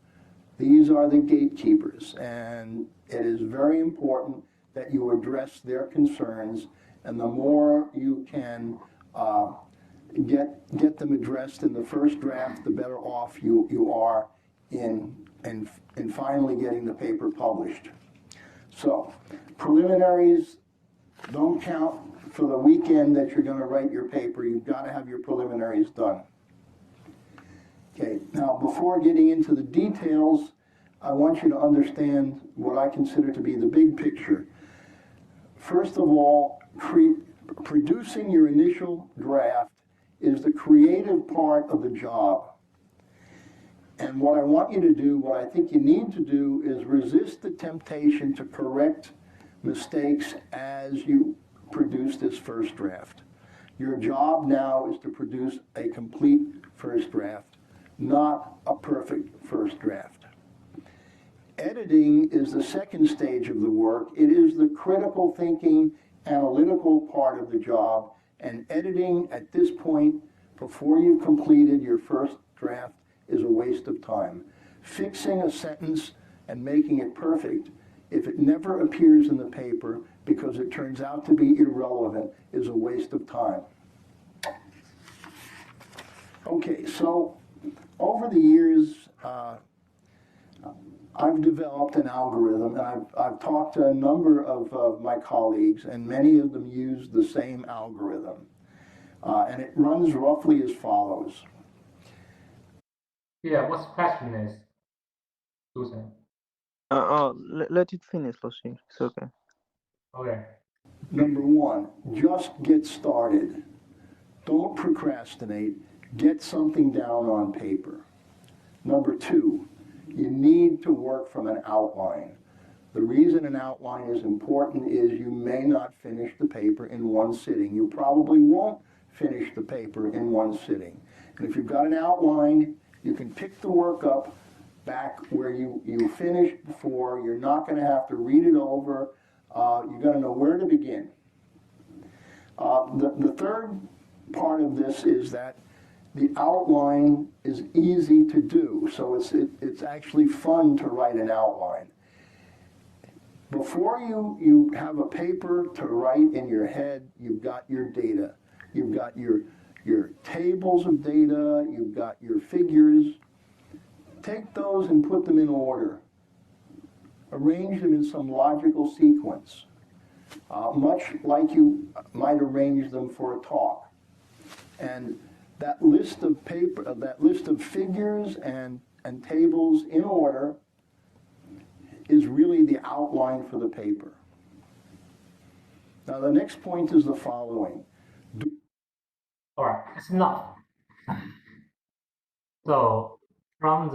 These are the gatekeepers, and it is very important that you address their concerns, and the more you can get them addressed in the first draft, the better off you are in finally getting the paper published. So, preliminaries don't count for the weekend that you're going to write your paper. You've got to have your preliminaries done. Okay, now before getting into the details, I want you to understand what I consider to be the big picture. First of all, producing your initial draft is the creative part of the job. And what I want you to do, what I think you need to do, is resist the temptation to correct mistakes as you produce this first draft. Your job now is to produce a complete first draft, not a perfect first draft. Editing is the second stage of the work. It is the critical thinking, analytical part of the job, and editing at this point, before you've completed your first draft, is a waste of time. Fixing a sentence and making it perfect, if it never appears in the paper because it turns out to be irrelevant, is a waste of time. Okay, so over the years, I've developed an algorithm, and I've talked to a number of my colleagues, and many of them use the same algorithm. And it runs roughly as follows. Yeah, what's the question is, Susan? Let it finish, Lucy. It's okay. Okay. Number one, just get started. Don't procrastinate. Get something down on paper. Number two, you need to work from an outline. The reason an outline is important is you may not finish the paper in one sitting. You probably won't finish the paper in one sitting. And if you've got an outline, you can pick the work up back where you finished before. You're not going to have to read it over. You're going to know where to begin. The third part of this is that the outline is easy to do, so it's actually fun to write an outline. Before you have a paper to write in your head, you've got your data. You've got your tables of data, you've got your figures. Take those and put them in order. Arrange them in some logical sequence, much like you might arrange them for a talk. And that list of paper, that list of figures and tables in order is really the outline for the paper. Now the next point is the following. All right, it's enough. So from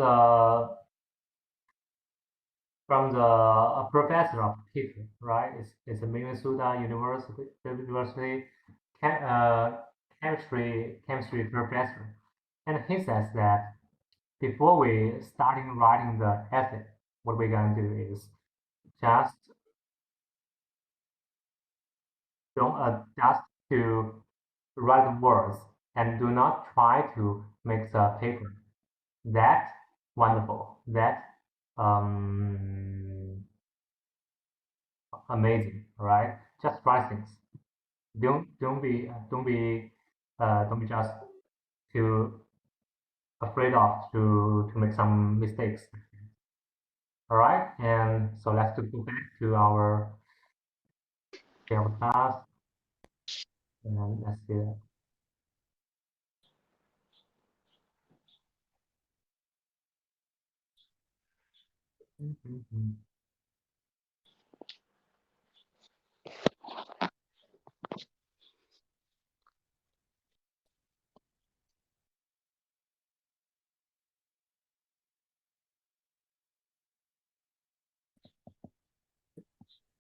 from the professor of paper, right? It's a Minnesota University chemistry professor, and he says that before we starting writing the essay, what we're gonna do is just just to write the words and do not try to make the paper that wonderful, that amazing, right? Just write things. Don't be just too afraid of to make some mistakes. All right, and so let's go back to our class, and let's see that.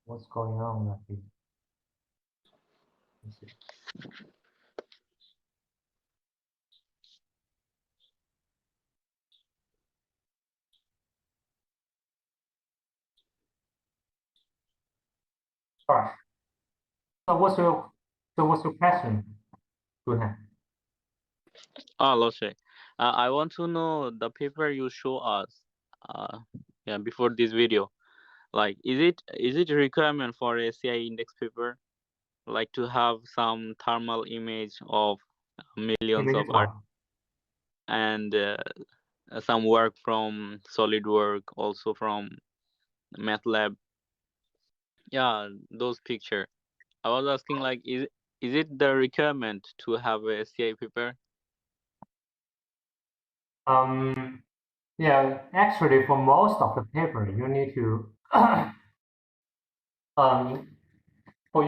What's going on? Let's see. All right. So what's your question? Go ahead. Oh, Loshe. I want to know the paper you show us. Yeah, before this video. Like, is it a requirement for a CI index paper? Like to have some thermal image of millions of art and some work from SolidWorks, also from MATLAB. Yeah, those picture. I was asking like, is it the requirement to have a CI paper? Yeah, actually, for most of the paper, you need to for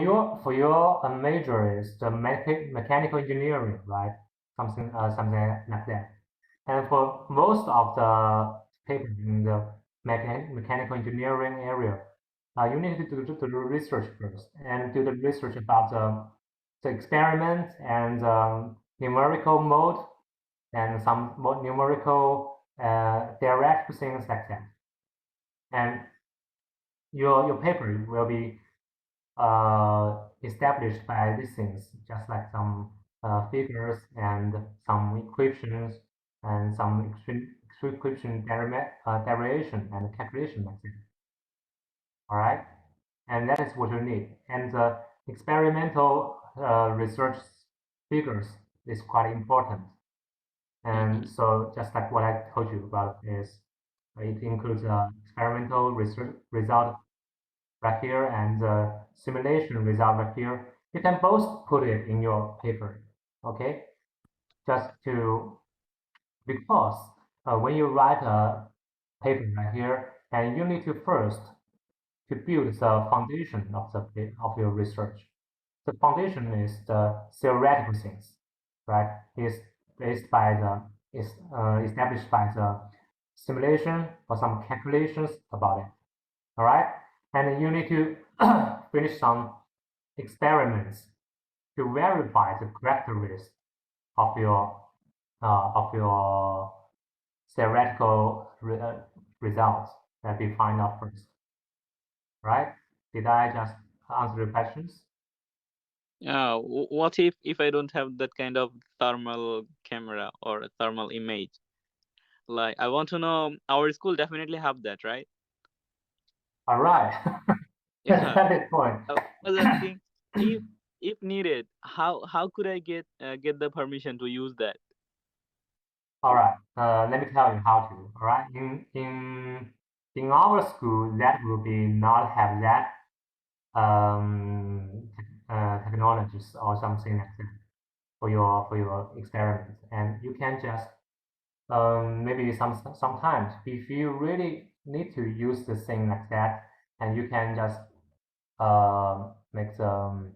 your major is the mechanical engineering, right? Something like that. And for most of the paper in the mechanical engineering area, you need to do the research first and do the research about the experiment and numerical mode and some more numerical theoretical things like that. And your paper will be established by these things, just like some figures and some equations and some equation derivation and calculation like that. All right, and that is what you need. And the experimental research figures is quite important. And so, just like what I told you about is, it includes experimental research result right here and the simulation result right here. You can both put it in your paper, okay? Just to, because when you write a paper right here, and you need to first to build the foundation of your research. The foundation is the theoretical things, right? Is based by the is established by the simulation or some calculations about it. All right, and you need to finish some experiments to verify the correctness of your theoretical results that we find out first. Right? Did I just answer your questions? Yeah. What if I don't have that kind of thermal camera or a thermal image? Like, I want to know. Our school definitely have that, right? All right. Yeah. That's the point. I was asking if needed, how could I get the permission to use that? All right. Let me tell you how to. All right. In our school, that will be not have that technologies or something like that for your experiments, and you can just maybe sometimes if you really need to use the thing like that, and you can just make the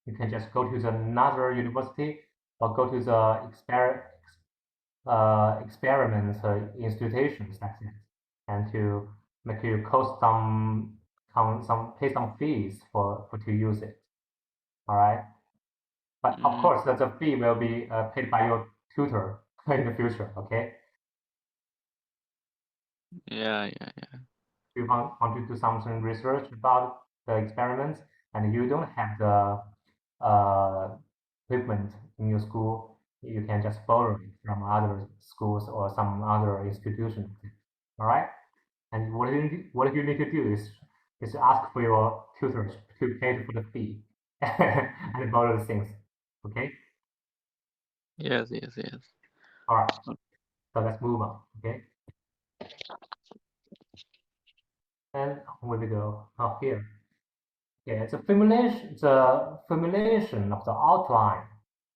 you can just go to the another university or go to the experiment institutions like that, and to make you pay some fees for to use it. All right. But of course, the fee will be paid by your tutor in the future. Okay. Yeah. You want to do some research about the experiments, and you don't have the equipment in your school, you can just borrow it from other schools or some other institutions. All right. And what you need to do is ask for your tutors to pay for the fee and borrow the things. Okay. Yes. All right. So let's move on. Okay. And where we go? Oh, here. Yeah, the formulation of the outline,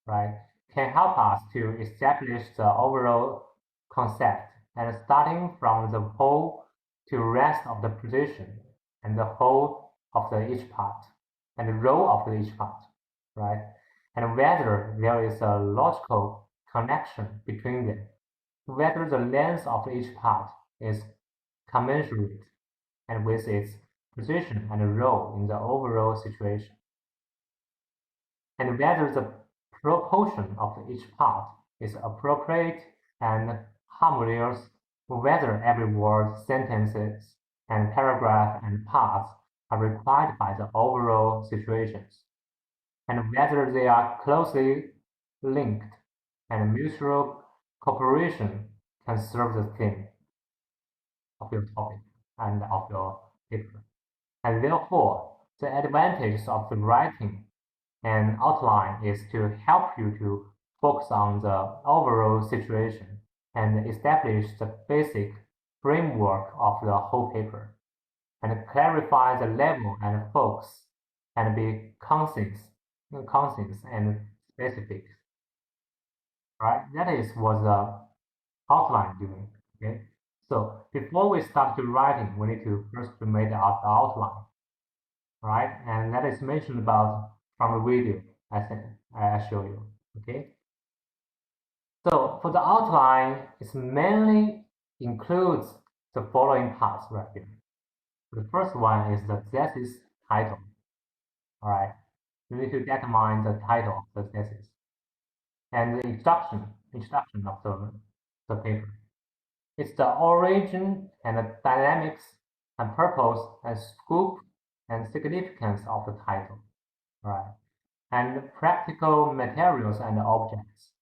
right, can help us to establish the overall concept, and starting from the whole to rest of the position and the whole of the each part and the role of each part, right, and whether there is a logical connection between them, whether the length of each part is commensurate and with its position and role in the overall situation, and whether the proportion of each part is appropriate and harmonious, whether every word, sentences, and paragraph and parts are required by the overall situations, and whether they are closely linked and mutual cooperation can serve the theme of your topic and of your paper. And therefore, the advantage of the writing an outline is to help you to focus on the overall situation and establish the basic framework of the whole paper, and clarify the level and focus, and be concise and specific. Right? That is what the outline doing. Okay. So before we start to writing, we need to first make the outline. Right? And that is mentioned about from the video I show you. Okay. So for the outline, it mainly includes the following parts right here. The first one is the thesis title. All right. You need to determine the title of the thesis and the introduction of the paper. It's the origin and the dynamics and purpose and scope and significance of the title. All right. And practical materials and objects,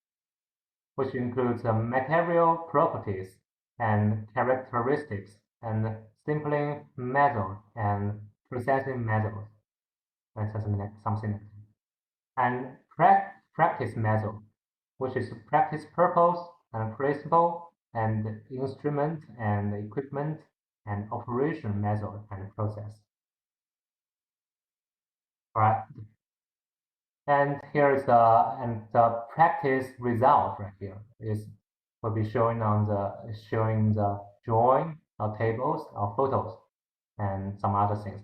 which includes material properties and characteristics and sampling method and processing method and something like that. And practice method, which is practice purpose and principle and instrument and equipment and operation method and process. All right. And here's the practice result right here will be showing the drawing of tables of photos and some other things.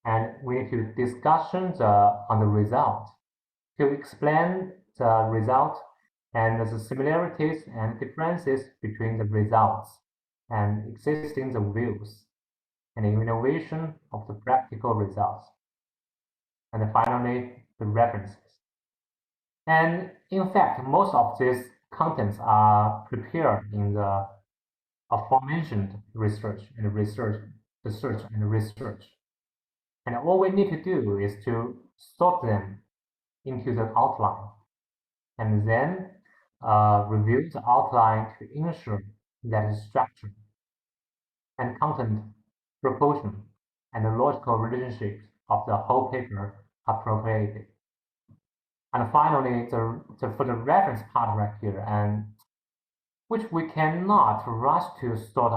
And we need to discussion on the result to explain the result and the similarities and differences between the results and existing the views and innovation of the practical results. And finally, the references. And in fact, most of these contents are prepared in the aforementioned research. And all we need to do is to sort them into the outline and then review the outline to ensure that the structure and content proportion and the logical relationships of the whole paper are appropriated. And finally, for the reference part right here, and which we cannot rush to sort it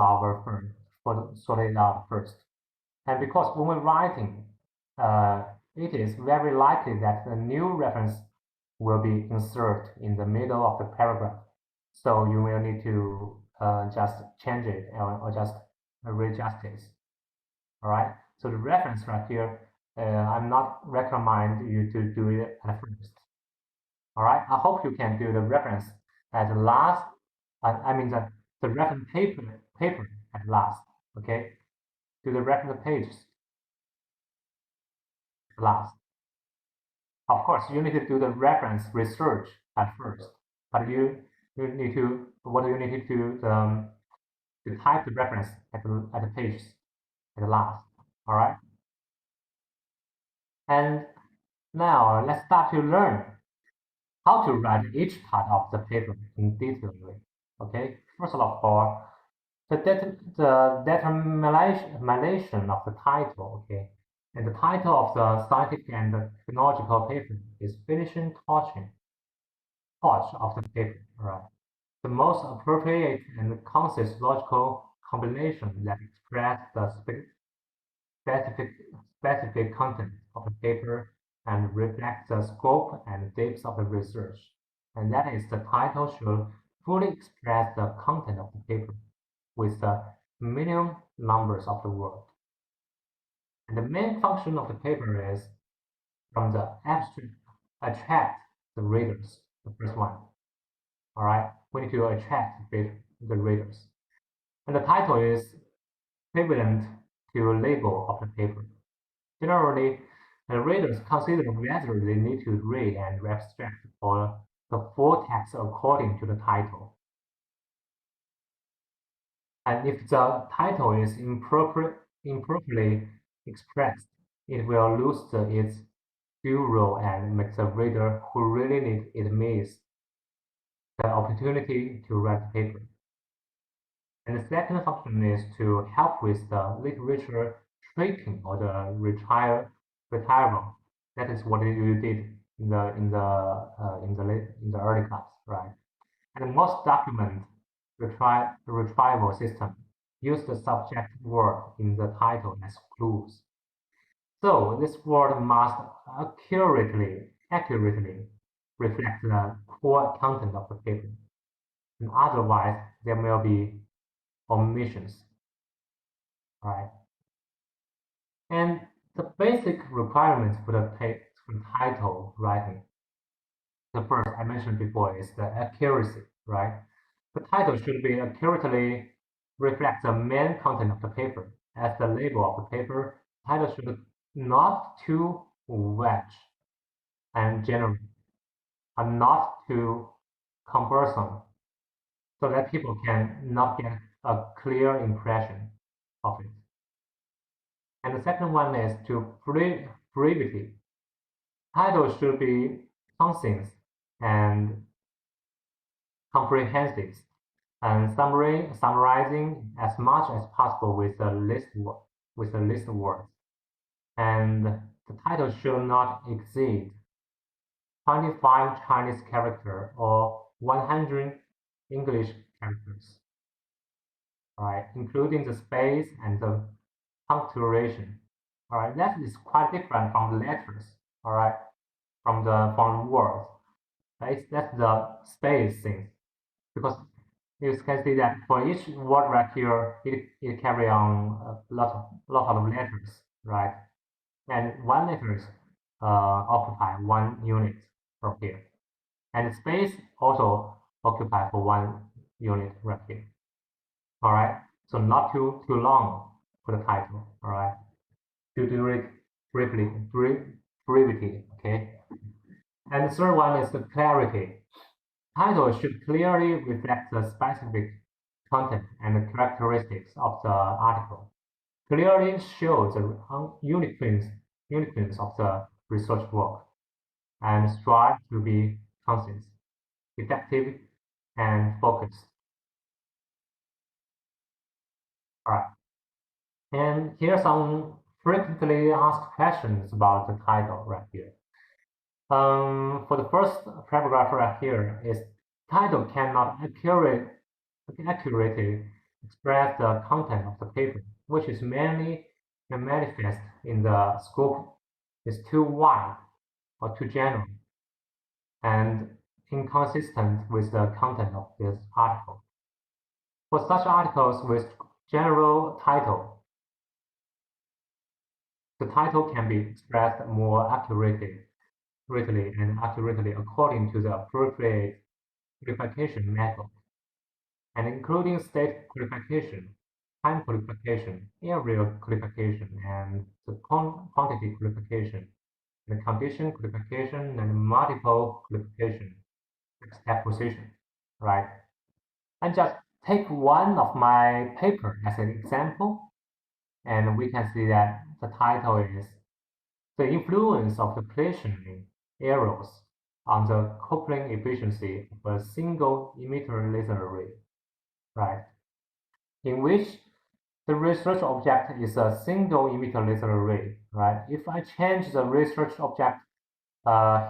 out first. And because when we're writing, it is very likely that a new reference will be inserted in the middle of the paragraph. So you will need to just change it or just readjust it. All right. So the reference right here, I'm not recommend you to do it at first. All right. I hope you can do the reference at last. I mean the reference paper at last. Okay, to the reference pages last. Of course, you need to do the reference research at first, but you need to what you need to do to type the reference at the pages at the last. All right. And now let's start to learn how to write each part of the paper in detail. Okay. First of all, the determination of the title. Okay. And the title of the scientific and technological paper is finishing torch of the paper. All right. The most appropriate and concise logical combination that express the specific content of the paper and reflects the scope and depth of the research. And that is, the title should fully express the content of the paper with the minimum numbers of the words. And the main function of the paper is from the abstract attract the readers, the first one. All right, we need to attract the readers. And the title is equivalent to label of the paper. Generally, the readers consider whether they need to read and abstract or the full text according to the title. And if the title is improperly expressed, it will lose its due role and make the reader who really needs it miss the opportunity to read the paper. And the second function is to help with the literature tracking or the retrieval. That is what you did in the early class, right? And most document retrieval system use the subject word in the title as clues. So this word must accurately reflect the core content of the paper, and otherwise there will be omissions, right? And the basic requirements for the title writing, the first I mentioned before is the accuracy, right? The title should be accurately reflect the main content of the paper. As the label of the paper, title should not too vague and general, and not too cumbersome, so that people can not get a clear impression of it. And the second one is to brevity. Title should be concise and comprehensive, and summarizing as much as possible with a list of words. And the title should not exceed 25 Chinese characters or 100 English characters, right? Including the space and the punctuation. All right, that is quite different from the letters. All right, from words. That's the space thing, because you can see that for each word right here, it carry on a lot of letters, right? And one letters occupy 1 unit from here, and space also occupy for 1 unit right here. All right, so not too long for the title. All right, to do it brevity. Okay, and the third one is the clarity. Title should clearly reflect the specific content and the characteristics of the article. Clearly show the uniqueness of the research work, and strive to be concise, effective, and focused. All right. And here are some frequently asked questions about the title right here. For the first paragraph right here is title cannot accurately express the content of the paper, which is mainly manifest in the scope is too wide or too general and inconsistent with the content of this article. For such articles with general title, the title can be expressed more accurately according to the appropriate qualification method, and including state qualification time qualification, area qualification, and the quantity qualification, the condition qualification, and multiple qualification, step position, right? And just take one of my paper as an example, and we can see that the title is The Influence of the Positioning Arrows on the Coupling Efficiency of a Single Emitter Laser Array, right? In which the research object is a single emitter laser array, right? If I change the research object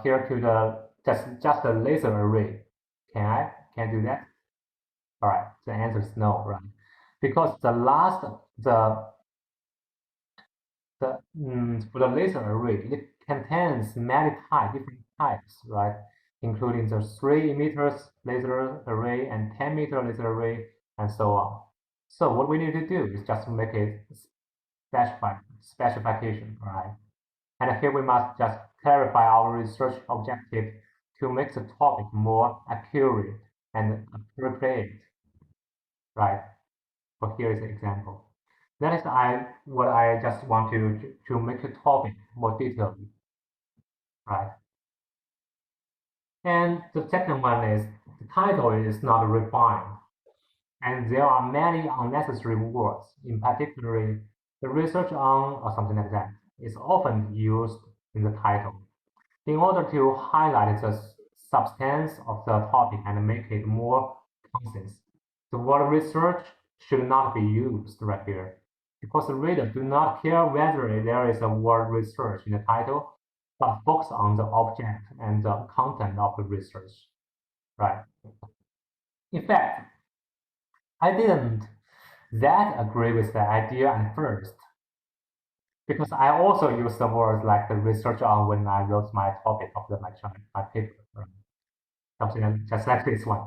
here to the just a laser array, can I do that? All right, the answer is no, right? Because the for the laser array, it contains many different types, right? Including the 3 emitters laser array and 10-meter laser array, and so on. So what we need to do is just make it specification, right? And here we must just clarify our research objective to make the topic more accurate and appropriate, right? So here is an example. That is what I just want to make the topic more detailed, right? And the second one is the title is not refined, and there are many unnecessary words. In particular, the research on or something like that is often used in the title in order to highlight the substance of the topic and make it more concise. The word research should not be used right here because the reader do not care whether there is a word research in the title, but focus on the object and the content of the research, right? In fact, I didn't that agree with the idea at first because I also use the words like the research on when I wrote my topic of my paper, right? Something just like this one.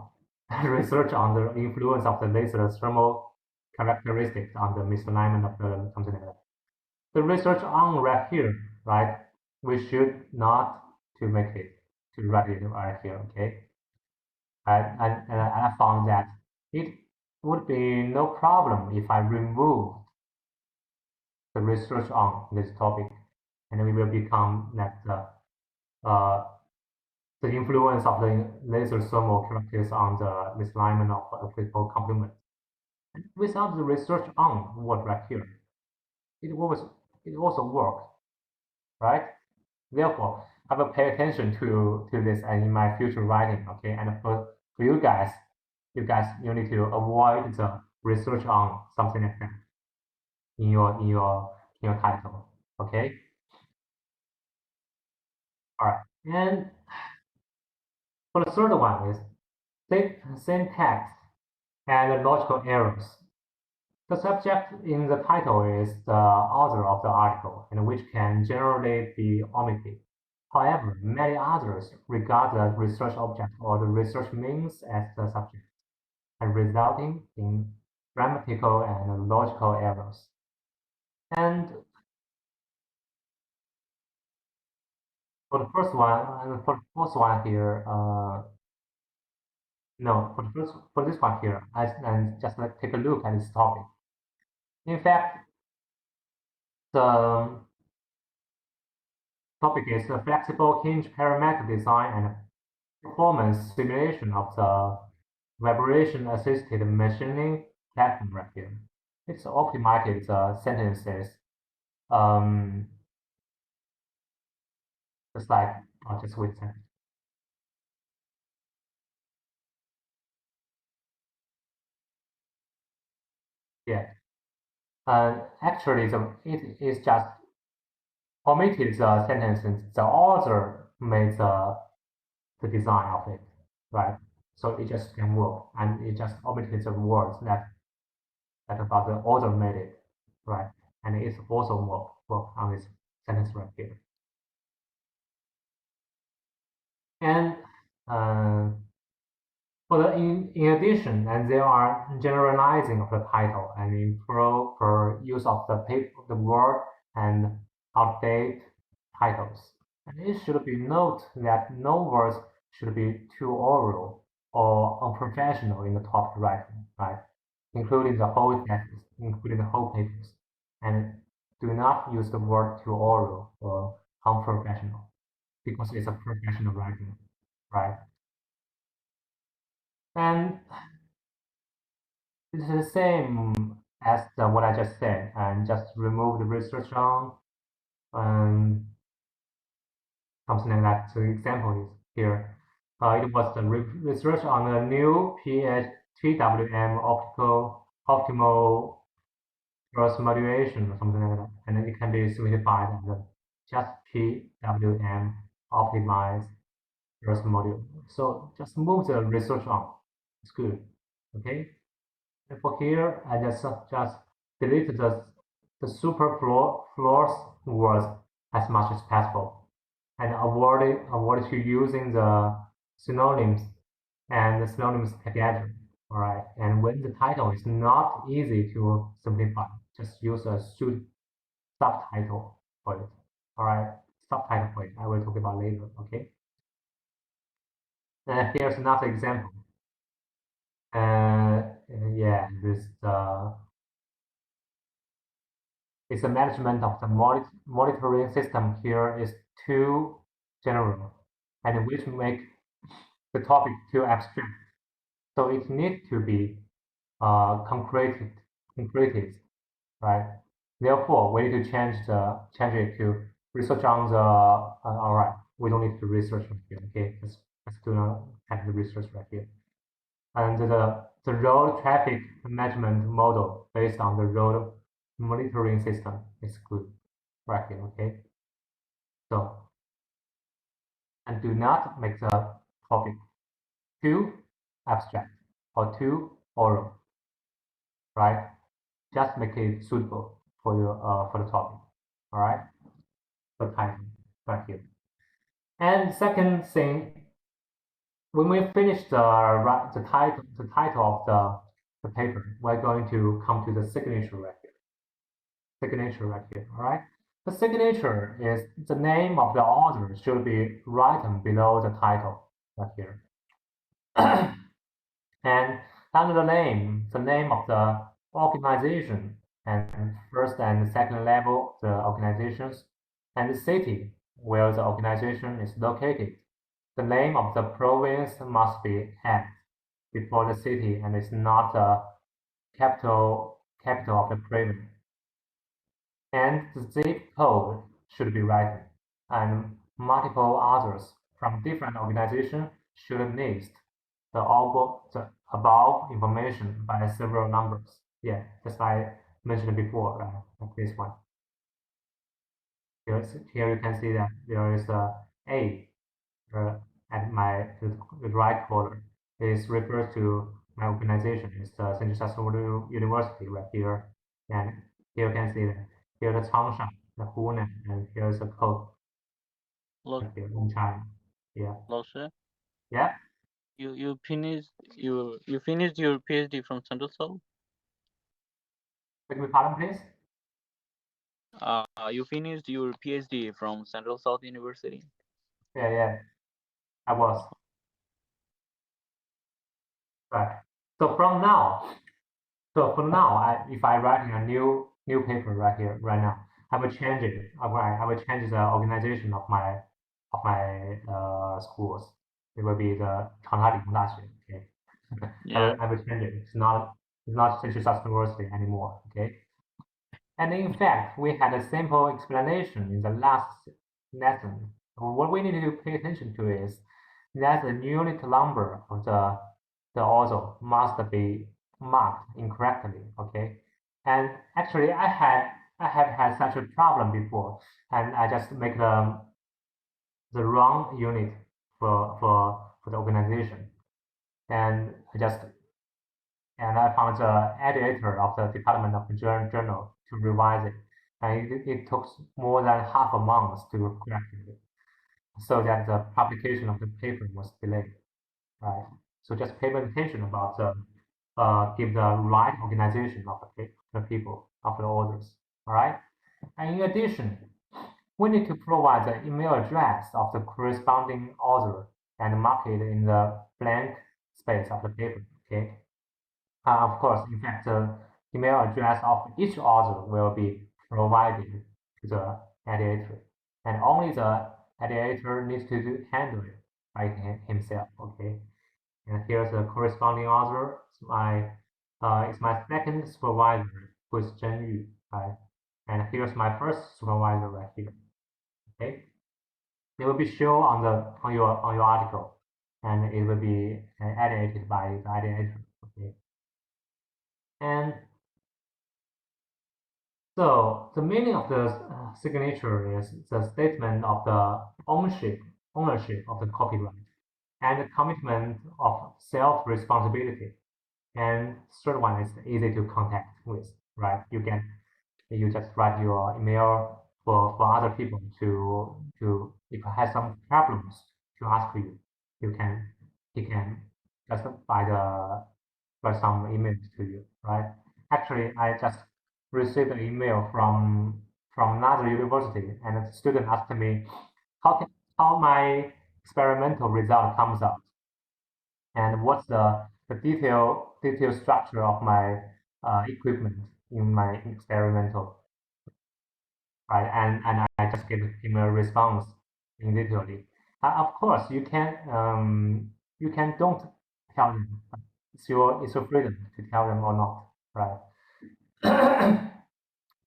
Research on the influence of the laser thermal characteristics on the misalignment of the something like that. The research on right here, right? We should not to make it to write it right here, okay? And I found that it would be no problem if I remove the research on this topic, and we will become that the influence of the laser thermal characteristics on the misalignment of electrical complement. And without the research on word right here, it also works, right? Therefore, I will pay attention to this and in my future writing, okay? And for you guys, you need to avoid the research on something like that in your title, okay? All right, and for the third one is syntax and logical errors. The subject in the title is the author of the article, and which can generally be omitted. However, many others regard the research object or the research means as the subject, and resulting in grammatical and logical errors. And for the first one, and for the first one here, no, for this one here, and just take a look at this topic. In fact, the topic is a flexible hinge parameter design and performance simulation of the vibration-assisted machining platform right here. It's optimized sentences. Just like, I'll just wait a second. Yeah. Actually, it is just omitted the sentences. The author made the design of it, right? So it just can work, and it just omitted the words that about the author made it, right? And it's also work on this sentence right here. And in addition, and there are generalizing of the title and improper use of the word and update titles. And it should be noted that no words should be too oral or unprofessional in the topic writing, right? including the whole texts, including the whole papers, and do not use the word too oral or unprofessional, because it's a professional writing, right? And it's the same as what I just said, and just remove the research on, something like that. So the example is here. It was the research on the new PHTWM optimal cross modulation or something like that, and then it can be simplified as just PWM optimized cross module. So just move the research on. It's good. Okay. And for here, I just delete the superfluous words as much as possible, and avoid to using the synonyms and the synonyms together. All right. And when the title is not easy to simplify, just use a subtitle for it. All right. Subtitle for it. I will talk about later. Okay. And here's another example. Yeah, this it's a management of the monitoring system here is too general, and which make the topic too abstract. So it needs to be concreted, right? Therefore, we need to change it to research on the. All right, we don't need to research right here. Okay, let's do not have the research right here. And the road traffic management model based on the road monitoring system is good right here. Okay, so and do not make the topic too abstract or too oral, right? Just make it suitable for your for the topic. All right, the title right here. And second thing, when we finish the title of the paper, we're going to come to the signature right here. Signature right here. All right. The signature is the name of the author should be written below the title right here. And under the name of the organization, and first and second level the organizations, and the city where the organization is located. The name of the province must be added before the city, and it's not the capital of the province. And the zip code should be written, and multiple others from different organizations should list the above information by several numbers. Yeah, just like I mentioned before, right? Like this one. Here you can see that there is A at the right corner. It refers to my organization. It's the Central Sustainable University right here. And here you can see that here the Changsha, the Hunan, and here's the code right here in China. Yeah. Loshe, Yeah. you finished your PhD from Central South? Beg your pardon, please. You finished your PhD from Central South University? Yeah, I was. Right. So for now, if I write a new paper right here, right now, I will change it. I will change the organization of my schools. It will be the 长沙理工大学. Okay. Yeah. I will change it. It's not Central South University anymore. Okay. And in fact, we had a simple explanation in the last lesson. What we need to pay attention to is that the unit number of the author must be marked incorrectly. Okay, and actually, I have had such a problem before, and I just make the wrong unit for the organization, and I found the editor of the department of the journal to revise it, and it took more than half a month to correct it, so that the publication of the paper was delayed. Right. So just pay attention about give the right organization of the people, of the authors. All right. And in addition, we need to provide the email address of the corresponding author and mark it in the blank space of the paper. Okay. Of course, in fact, the email address of each author will be provided to the editor, and only the editor needs to handle it by himself. Okay, and here's the corresponding author. It's my second supervisor, who is Zhen Yu, right? And here's my first supervisor right here. Okay, it will be shown on your article, and it will be edited by the editor. Okay, and so the meaning of the signature is the statement of the ownership of the copyright and the commitment of self-responsibility. And third one is easy to contact with, right? You just write your email for other people to if you have some problems to ask you, he can just write some emails to you, right? Actually, I just received an email from another university, and a student asked me how my experimental result comes out, and what's the detail structure of my equipment in my experimental, right? And I just gave him a response immediately. Of course, you can don't tell them. It's your freedom to tell them or not, right?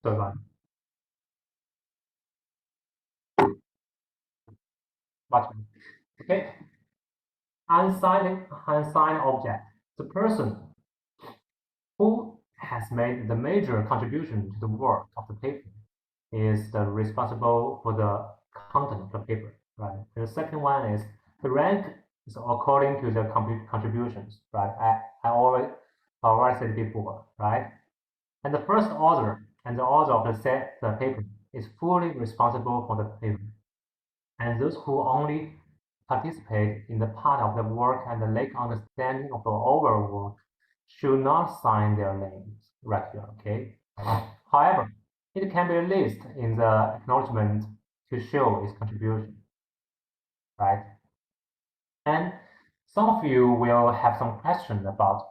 So watch me. Okay. Unsigned object. The person who has made the major contribution to the work of the paper is the responsible for the content of the paper, right? And the second one is the rank is according to the contributions, right? I already said before, right? And the first author and the author of the paper is fully responsible for the paper. And those who only participate in the part of the work and lack understanding of the overall work should not sign their names right here, okay? However, it can be listed in the acknowledgement to show its contribution, right? And some of you will have some questions about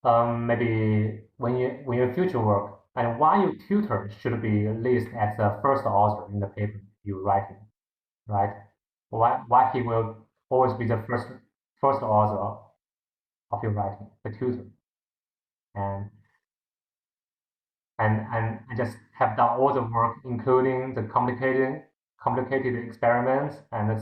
maybe when your future work and why your tutor should be listed as the first author in the paper you're writing, right? Why he will always be the first author of your writing, the tutor. And I just have done all the work, including the complicated experiments and the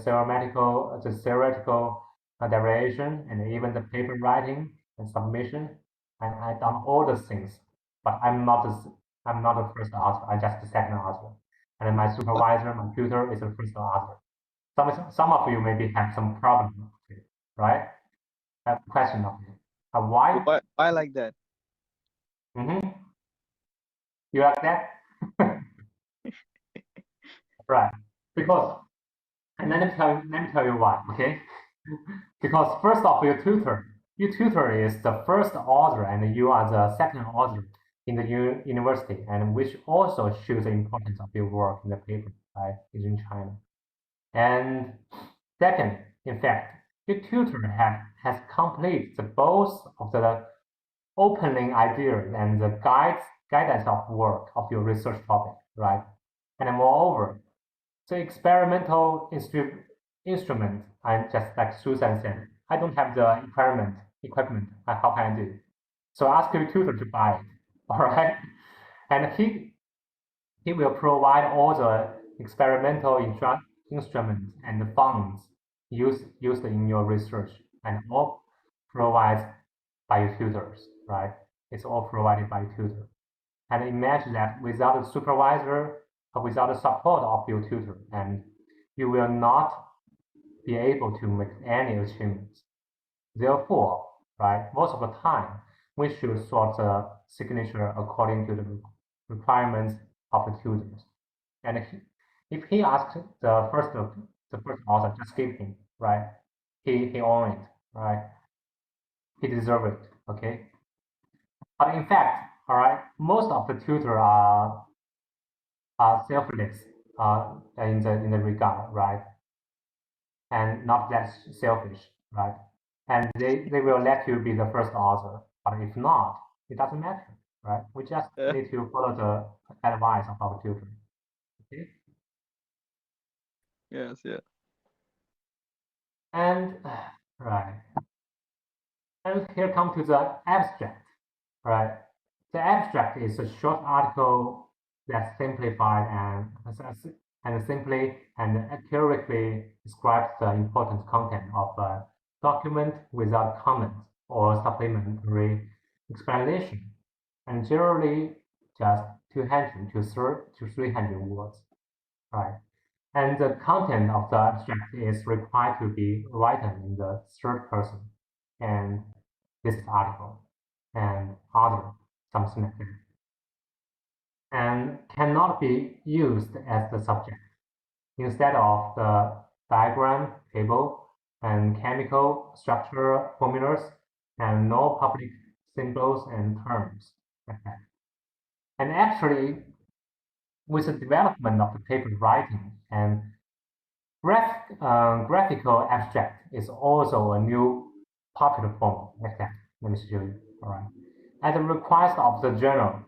theoretical derivation, and even the paper writing and submission. And I've done all those things, but I'm not the first author. I'm just the second author. And my supervisor, my tutor, is the first author. Some of you maybe have some problem, right? I have a question of you. Why? Why like that? Mm-hmm. You like that? Right. Because, and let me tell you why, okay? Because first off, your tutor is the first author and you are the second author in the university, and which also shows the importance of your work in the paper, right? Is in China. And second, in fact, your tutor has completed both of the opening ideas and the guidance of work of your research topic, right? And moreover, the experimental instrument, I just like Susan said, I don't have the equipment. How can I do? So ask your tutor to buy it, all right? And he will provide all the experimental instruments and the funds used in your research, and all provided by your tutors, right? It's all provided by your tutor. And imagine that without a supervisor or without the support of your tutor, and you will not be able to make any achievements. Therefore, right, most of the time, we should sort the signature according to the requirements of the tutors. And if he asks the first author, just give him, right? He own it, right? He deserves it, okay? But in fact, all right, most of the tutors are selfless in the regard, right? And not that selfish, right? And they will let you be the first author. But if not, It doesn't matter, right? We just need to follow the advice of our tutor. Okay. Yes, yeah. And right. And here come to the abstract, right? The abstract is a short article that's simplified and simply and accurately describes the important content of a document without comment or supplementary explanation, and generally just 200 to 300 words, right? And the content of the abstract is required to be written in the third person, and this article and other something like that, and cannot be used as the subject instead of the diagram, table, and chemical structure formulas, and no public symbols and terms like that. And actually, with the development of the paper writing and graphical abstract is also a new popular form like that. Let me show you. All right. At the request of the journal,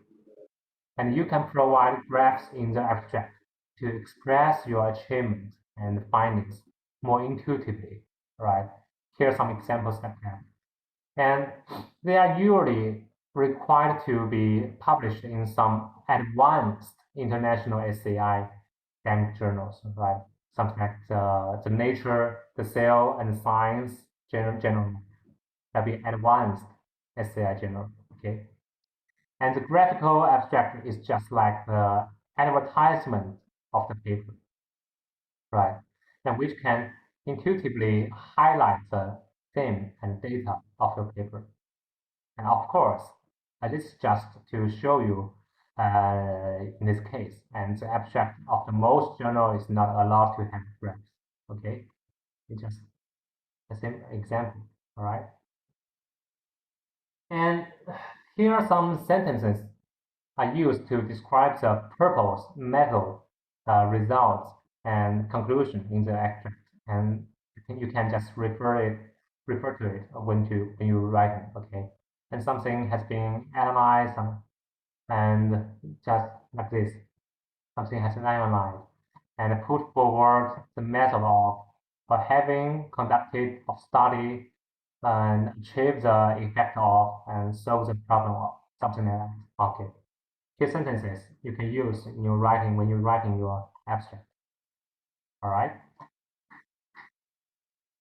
and you can provide graphs in the abstract to express your achievements and findings more intuitively. Right. Here are some examples like that. And they are usually required to be published in some advanced international SCI journals, right? Something like the Nature, the Cell, and Science journal. That be advanced SCI journal, okay? And the graphical abstract is just like the advertisement of the paper, right? And which can intuitively highlight the theme and data of your paper. And of course, this is just to show you in this case, and the abstract of the most journal is not allowed to have graphs. Okay, it's just a simple example. All right. And here are some sentences I used to describe the purpose, method, results, and conclusion in the abstract. And you can just refer to it when you write it. Okay. And something has been analyzed, and just like this, something has been analyzed and put forward the method of having conducted a study and achieve the effect of and solve the problem of something like that. Okay. Here sentences you can use in your writing when you're writing your abstract. All right.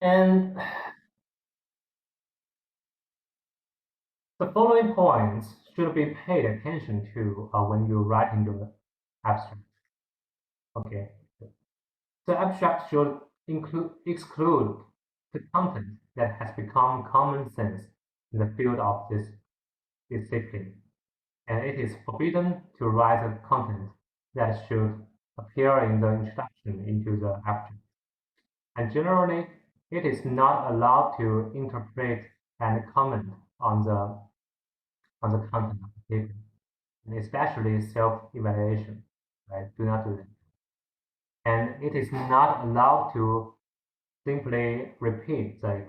And the following points should be paid attention to when you're writing your abstract. Okay. The abstract should exclude the content that has become common sense in the field of this discipline, and it is forbidden to write the content that should appear in the introduction into the abstract. And generally, it is not allowed to interpret and comment on the content of the paper, and especially self-evaluation. Right? Do not do that. And it is not allowed to simply repeat the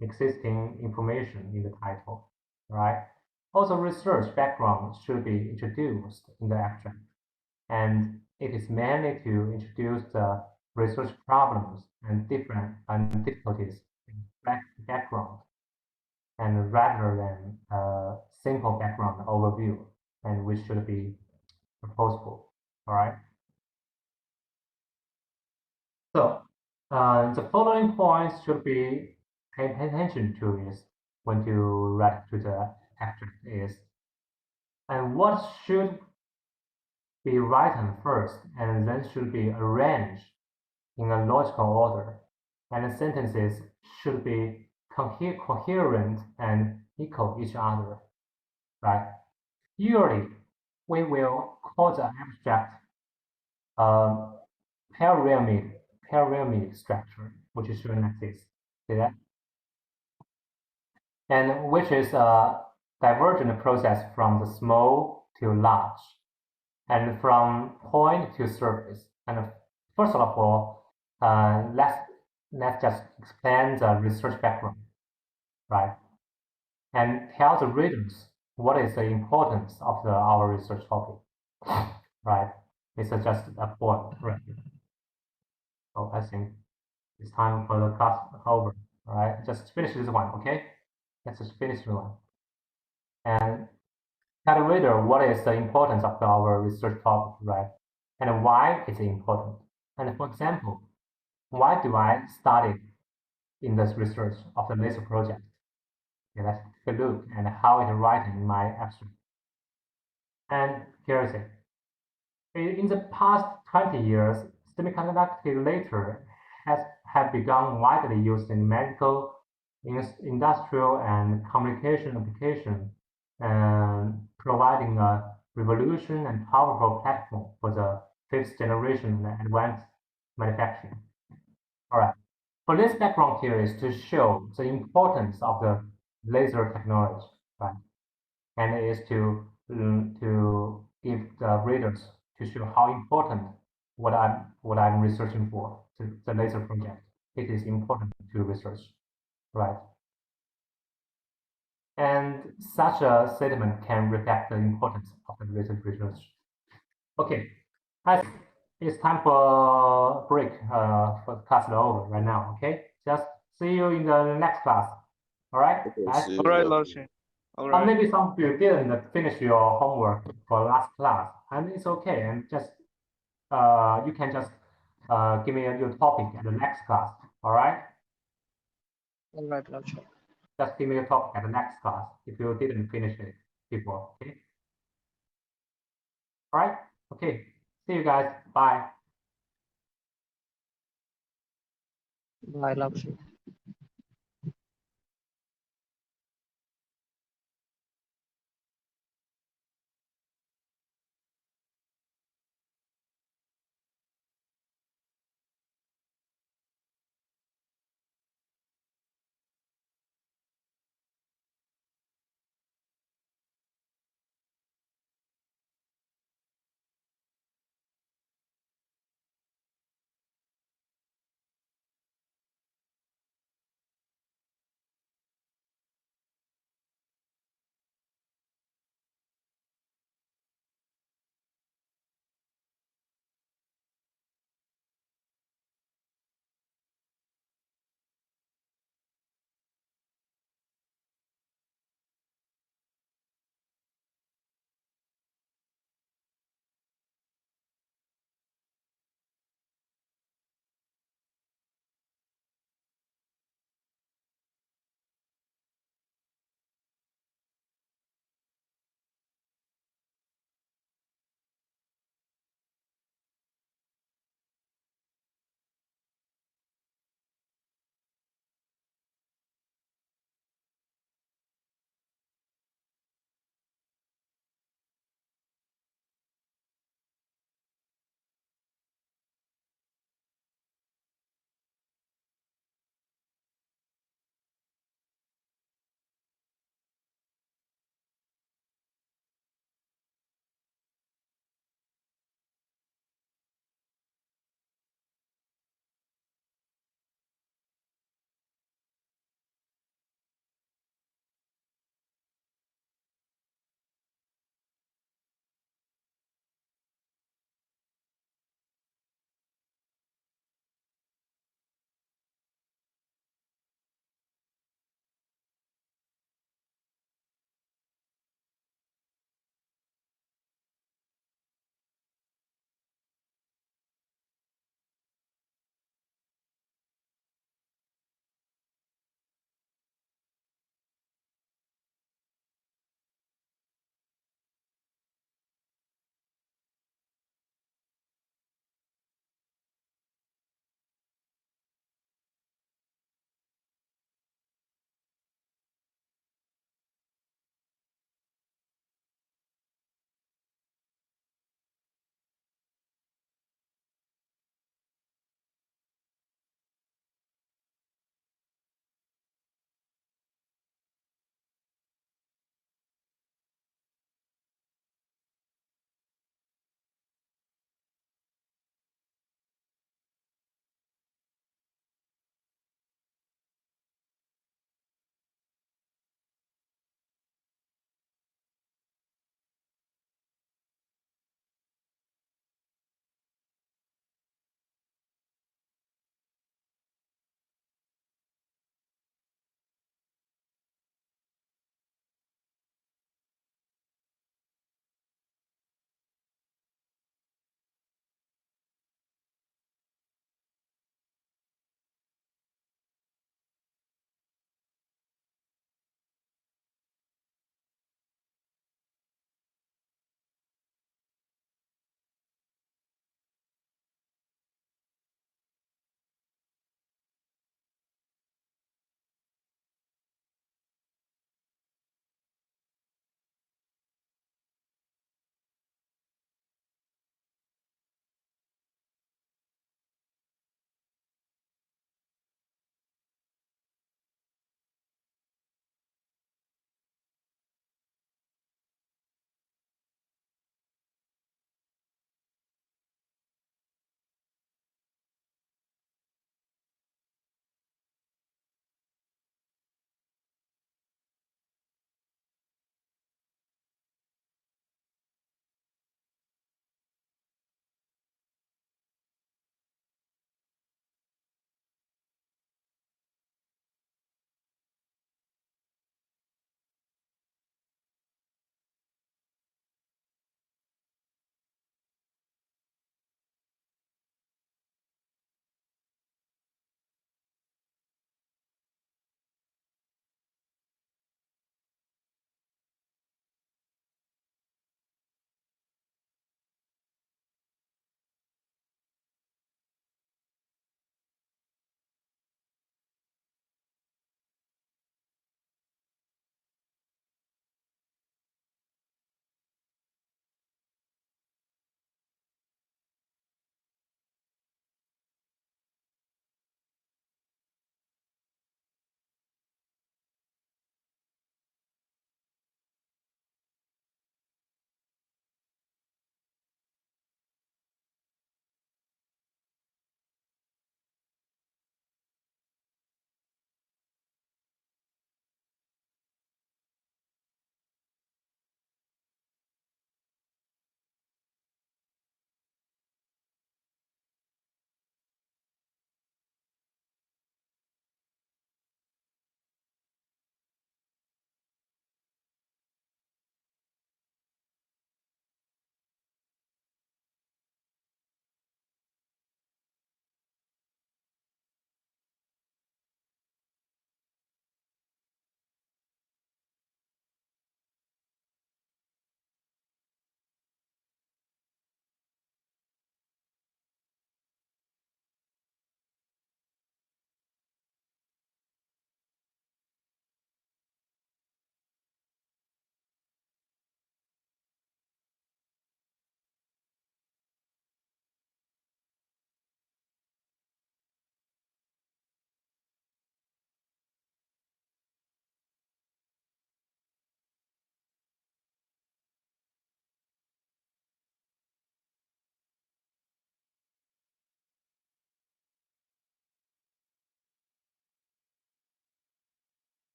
existing information in the title, right? Also, research background should be introduced in the abstract, and it is mainly to introduce the research problems and difficulties in background, and rather than a simple background overview, and which should be proposable. All right. So the following points should be paid attention to is when you write to the abstract is, and what should be written first and then should be arranged in a logical order, and the sentences should be coherent and equal each other, right? Usually, we will call the abstract pyramid structure, which is shown like this. See that? And which is a divergent process from the small to large, and from point to surface. And first of all, let's just explain the research background, right? and tell the readers what is the importance of our research topic, right? It's just a point, right? So I think it's time for the class over, all right? Just finish this one, okay? Let's just finish this one. And tell the reader what is the importance of our research topic, right? And why it's important. And for example, why do I study in this research of the laser project? Okay, let's take a look at how it's written in my abstract. And here is it. In the past 20 years, semiconductor laser have become widely used in medical, industrial, and communication applications, providing a revolution and powerful platform for the fifth generation advanced manufacturing. All right. For this background here is to show the importance of the laser technology, right? And it is to give the readers to show how important what I'm researching for the laser project. It is important to research, right? And such a statement can reflect the importance of the research. Okay, it's time for break for class over right now. Okay, just see you in the next class. All right, guys. See All right, you. Laoshi. All right. Maybe some of you didn't finish your homework for last class, and it's okay. And just you can just give me your topic at the next class. All right, All right, Laoshi. just give me your topic at the next class if you didn't finish it before. Okay. All right. Okay. See you guys. Bye. Bye, Laoshi.